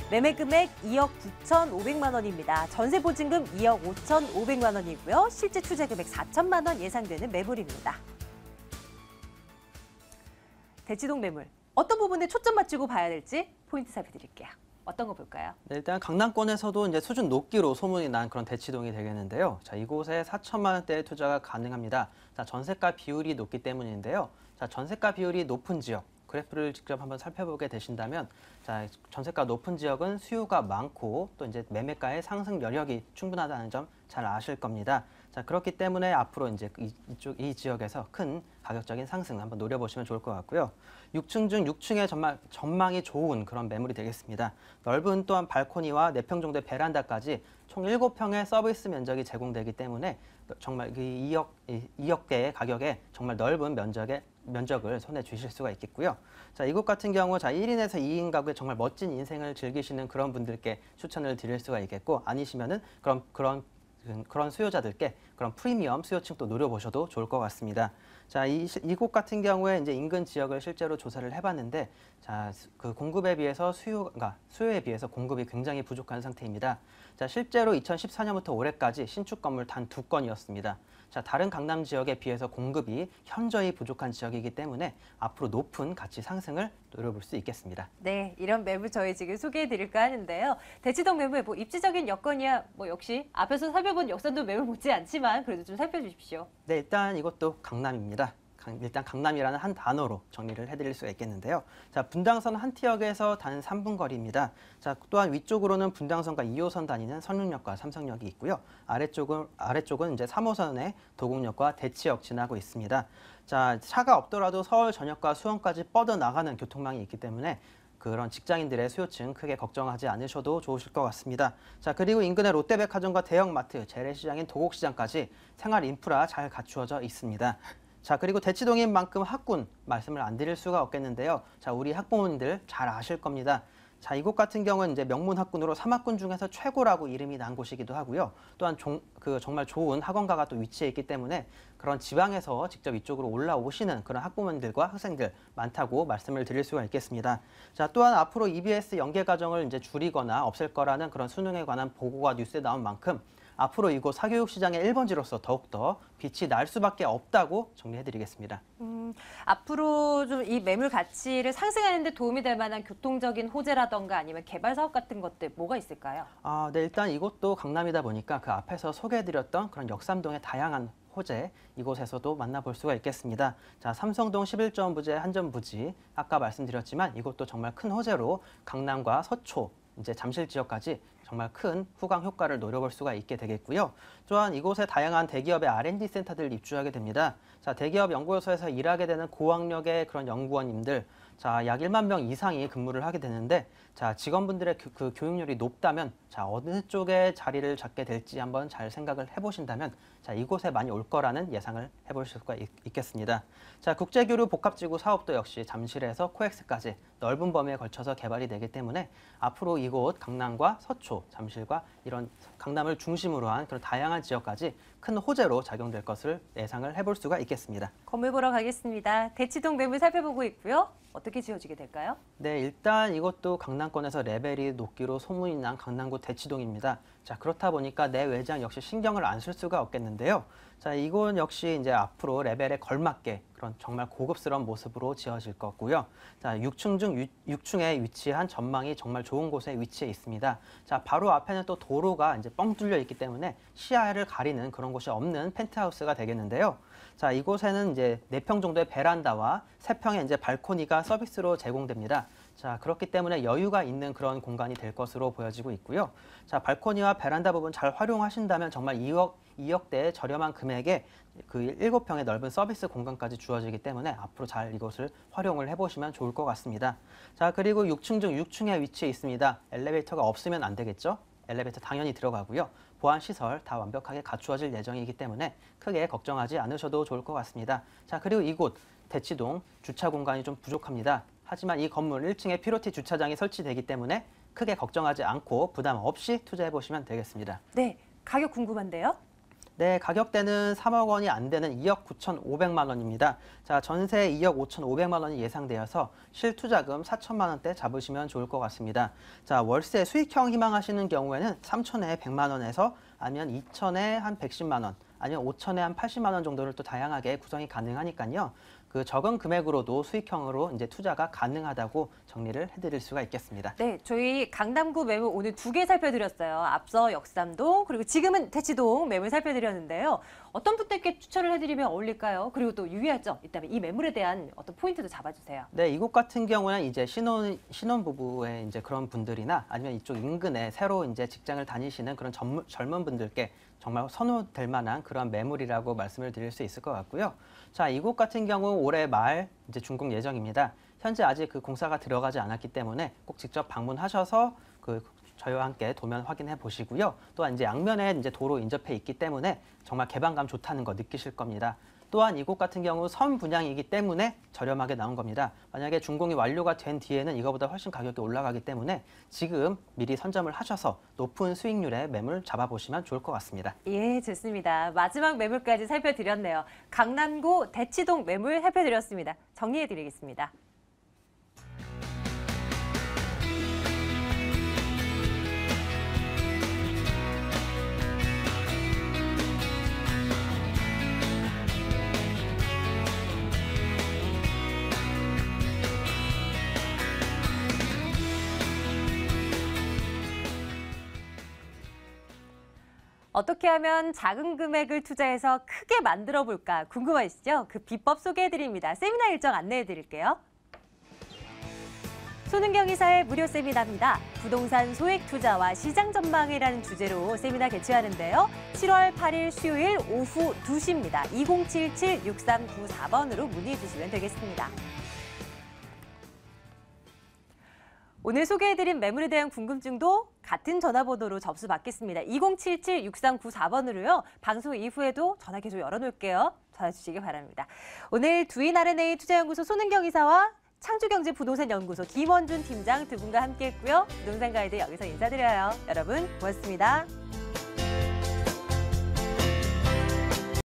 매매 금액 2억 9,500만 원입니다. 전세 보증금 2억 5,500만 원이고요. 실제 투자 금액 4천만 원 예상되는 매물입니다. 대치동 매물. 어떤 부분에 초점 맞추고 봐야 될지 포인트 살펴드릴게요. 어떤 거 볼까요? 네, 일단 강남권에서도 이제 수준 높기로 소문이 난 그런 대치동이 되겠는데요. 자, 이곳에 4천만 원대의 투자가 가능합니다. 자, 전세가 비율이 높기 때문인데요. 자, 전세가 비율이 높은 지역 그래프를 직접 한번 살펴보게 되신다면, 자, 전세가 높은 지역은 수요가 많고 또 이제 매매가의 상승 여력이 충분하다는 점 잘 아실 겁니다. 자, 그렇기 때문에 앞으로 이제 이 지역에서 큰 가격적인 상승 한번 노려보시면 좋을 것 같고요. 6층 중 6층의 전망이 좋은 그런 매물이 되겠습니다. 넓은 또한 발코니와 4평 정도의 베란다까지 총 7평의 서비스 면적이 제공되기 때문에 정말 2억대의 가격에 정말 넓은 면적을 손에 쥐실 수가 있겠고요. 자, 이곳 같은 경우 1인에서 2인 가구의 정말 멋진 인생을 즐기시는 그런 분들께 추천을 드릴 수가 있겠고, 아니시면은 그런 수요자들께 그런 프리미엄 수요층도 노려보셔도 좋을 것 같습니다. 자, 이곳 같은 경우에 이제 인근 지역을 실제로 조사를 해봤는데, 자, 그 공급에 비해서 수요에 비해서 공급이 굉장히 부족한 상태입니다. 자, 실제로 2014년부터 올해까지 신축 건물 단 2건이었습니다. 자, 다른 강남 지역에 비해서 공급이 현저히 부족한 지역이기 때문에 앞으로 높은 가치 상승을 노려볼 수 있겠습니다. 네, 이런 매물 저희 지금 소개해 드릴까 하는데요. 대치동 매물 뭐 입지적인 여건이야 뭐 역시 앞에서 살펴본 역산도 매물 못지 않지만 그래도 좀 살펴주십시오. 네, 일단 이것도 강남입니다. 일단 강남이라는 한 단어로 정리를 해드릴 수가 있겠는데요. 자, 분당선 한티역에서 단 3분 거리입니다. 자, 또한 위쪽으로는 분당선과 2호선 다니는 선릉역과 삼성역이 있고요. 아래쪽은 이제 3호선의 도곡역과 대치역 지나고 있습니다. 자, 차가 없더라도 서울 전역과 수원까지 뻗어나가는 교통망이 있기 때문에 그런 직장인들의 수요층 크게 걱정하지 않으셔도 좋으실 것 같습니다. 자, 그리고 인근의 롯데백화점과 대형마트, 재래시장인 도곡시장까지 생활 인프라 잘 갖추어져 있습니다. 자, 그리고 대치동인 만큼 학군 말씀을 안 드릴 수가 없겠는데요. 자, 우리 학부모님들 잘 아실 겁니다. 자, 이곳 같은 경우는 이제 명문 학군으로 3학군 중에서 최고라고 이름이 난 곳이기도 하고요. 또한 정말 좋은 학원가가 또 위치해 있기 때문에 그런 지방에서 직접 이쪽으로 올라오시는 그런 학부모님들과 학생들 많다고 말씀을 드릴 수가 있겠습니다. 자, 또한 앞으로 EBS 연계 과정을 이제 줄이거나 없앨 거라는 그런 수능에 관한 보고가 뉴스에 나온 만큼 앞으로 이곳 사교육 시장의 1번지로서 더욱더 빛이 날 수밖에 없다고 정리해드리겠습니다. 앞으로 좀 이 매물 가치를 상승하는 데 도움이 될 만한 교통적인 호재라던가 아니면 개발 사업 같은 것들 뭐가 있을까요? 네, 일단 이곳도 강남이다 보니까 그 앞에서 소개해드렸던 그런 역삼동의 다양한 호재 이곳에서도 만나볼 수가 있겠습니다. 자, 삼성동 11점 부재 한점 부지 아까 말씀드렸지만 이곳도 정말 큰 호재로 강남과 서초 이제 잠실 지역까지 정말 큰 후광 효과를 노려볼 수가 있게 되겠고요. 또한 이곳에 다양한 대기업의 R&D 센터들 입주하게 됩니다. 자, 대기업 연구소에서 일하게 되는 고학력의 그런 연구원님들, 자, 약 1만 명 이상이 근무를 하게 되는데 자, 직원분들의 그 교육률이 높다면 자, 어느 쪽에 자리를 잡게 될지 한번 잘 생각을 해보신다면 자, 이곳에 많이 올 거라는 예상을 해보실 수가 있겠습니다. 자, 국제교류 복합지구 사업도 역시 잠실에서 코엑스까지 넓은 범위에 걸쳐서 개발이 되기 때문에 앞으로 이곳 강남과 서초, 잠실과 이런 강남을 중심으로 한 그런 다양한 지역까지 큰 호재로 작용될 것을 예상을 해볼 수가 있겠습니다. 건물 보러 가겠습니다. 대치동 매물 살펴보고 있고요. 어떻게 지어지게 될까요? 네, 일단 이것도 강남권에서 레벨이 높기로 소문이 난 강남구 대치동입니다. 자, 그렇다 보니까 내 외장 역시 신경을 안 쓸 수가 없겠는데요. 자, 이건 역시 이제 앞으로 레벨에 걸맞게 그런 정말 고급스러운 모습으로 지어질 거고요. 자, 6층 중 6층에 위치한 전망이 정말 좋은 곳에 위치해 있습니다. 자, 바로 앞에는 또 도로가 이제 뻥 뚫려 있기 때문에 시야를 가리는 그런 곳이 없는 펜트하우스가 되겠는데요. 자, 이곳에는 이제 4평 정도의 베란다와 3평의 이제 발코니가 서비스로 제공됩니다. 자, 그렇기 때문에 여유가 있는 그런 공간이 될 것으로 보여지고 있고요. 자, 발코니와 베란다 부분 잘 활용하신다면 정말 2억대의 저렴한 금액에 그 7평의 넓은 서비스 공간까지 주어지기 때문에 앞으로 잘 이것을 활용을 해보시면 좋을 것 같습니다. 자, 그리고 6층 중 6층에 위치해 있습니다. 엘리베이터가 없으면 안 되겠죠? 엘리베이터 당연히 들어가고요. 보안 시설 다 완벽하게 갖추어질 예정이기 때문에 크게 걱정하지 않으셔도 좋을 것 같습니다. 자, 그리고 이곳 대치동 주차 공간이 좀 부족합니다. 하지만 이 건물 1층에 피로티 주차장이 설치되기 때문에 크게 걱정하지 않고 부담 없이 투자해 보시면 되겠습니다. 네, 가격 궁금한데요. 네, 가격대는 3억 원이 안 되는 2억 9,500만 원입니다. 자, 전세 2억 5,500만 원이 예상되어서 실투자금 4천만 원대 잡으시면 좋을 것 같습니다. 자, 월세 수익형 희망하시는 경우에는 3천에 100만 원에서 아니면 2천에 한 110만 원, 아니면 5천에 한 80만 원 정도를 또 다양하게 구성이 가능하니까요. 그 적은 금액으로도 수익형으로 이제 투자가 가능하다고 정리를 해드릴 수가 있겠습니다. 네, 저희 강남구 매물 오늘 2개 살펴드렸어요. 앞서 역삼동 그리고 지금은 대치동 매물 살펴드렸는데요. 어떤 분들께 추천을 해드리면 어울릴까요? 그리고 또 유의할 점 있다면 이 매물에 대한 어떤 포인트도 잡아주세요. 네, 이곳 같은 경우는 이제 신혼부부의 이제 그런 분들이나 아니면 이쪽 인근에 새로 이제 직장을 다니시는 그런 젊은 분들께 정말 선호될 만한 그런 매물이라고 말씀을 드릴 수 있을 것 같고요. 자, 이곳 같은 경우 올해 말 이제 준공 예정입니다. 현재 아직 그 공사가 들어가지 않았기 때문에 꼭 직접 방문하셔서 저희와 함께 도면 확인해 보시고요. 또한 이제 양면에 이제 도로 인접해 있기 때문에 정말 개방감 좋다는 거 느끼실 겁니다. 또한 이곳 같은 경우 선 분양이기 때문에 저렴하게 나온 겁니다. 만약에 준공이 완료가 된 뒤에는 이거보다 훨씬 가격이 올라가기 때문에 지금 미리 선점을 하셔서 높은 수익률의 매물 잡아보시면 좋을 것 같습니다. 예, 좋습니다. 마지막 매물까지 살펴드렸네요. 강남구 대치동 매물 살펴드렸습니다. 정리해드리겠습니다. 어떻게 하면 작은 금액을 투자해서 크게 만들어 볼까 궁금하시죠? 그 비법 소개해드립니다. 세미나 일정 안내해드릴게요. 손은경 이사의 무료 세미나입니다. 부동산 소액 투자와 시장 전망이라는 주제로 세미나 개최하는데요. 7월 8일 수요일 오후 2시입니다. 2077-6394번으로 문의해 주시면 되겠습니다. 오늘 소개해드린 매물에 대한 궁금증도 같은 전화번호로 접수 받겠습니다. 2077-6394번으로요. 방송 이후에도 전화 계속 열어놓을게요. 전화 주시기 바랍니다. 오늘 두인 R&A 투자연구소 손은경 이사와 창조경제부동산연구소 김원준 팀장 두 분과 함께했고요. 부동산 가이드 여기서 인사드려요. 여러분 고맙습니다.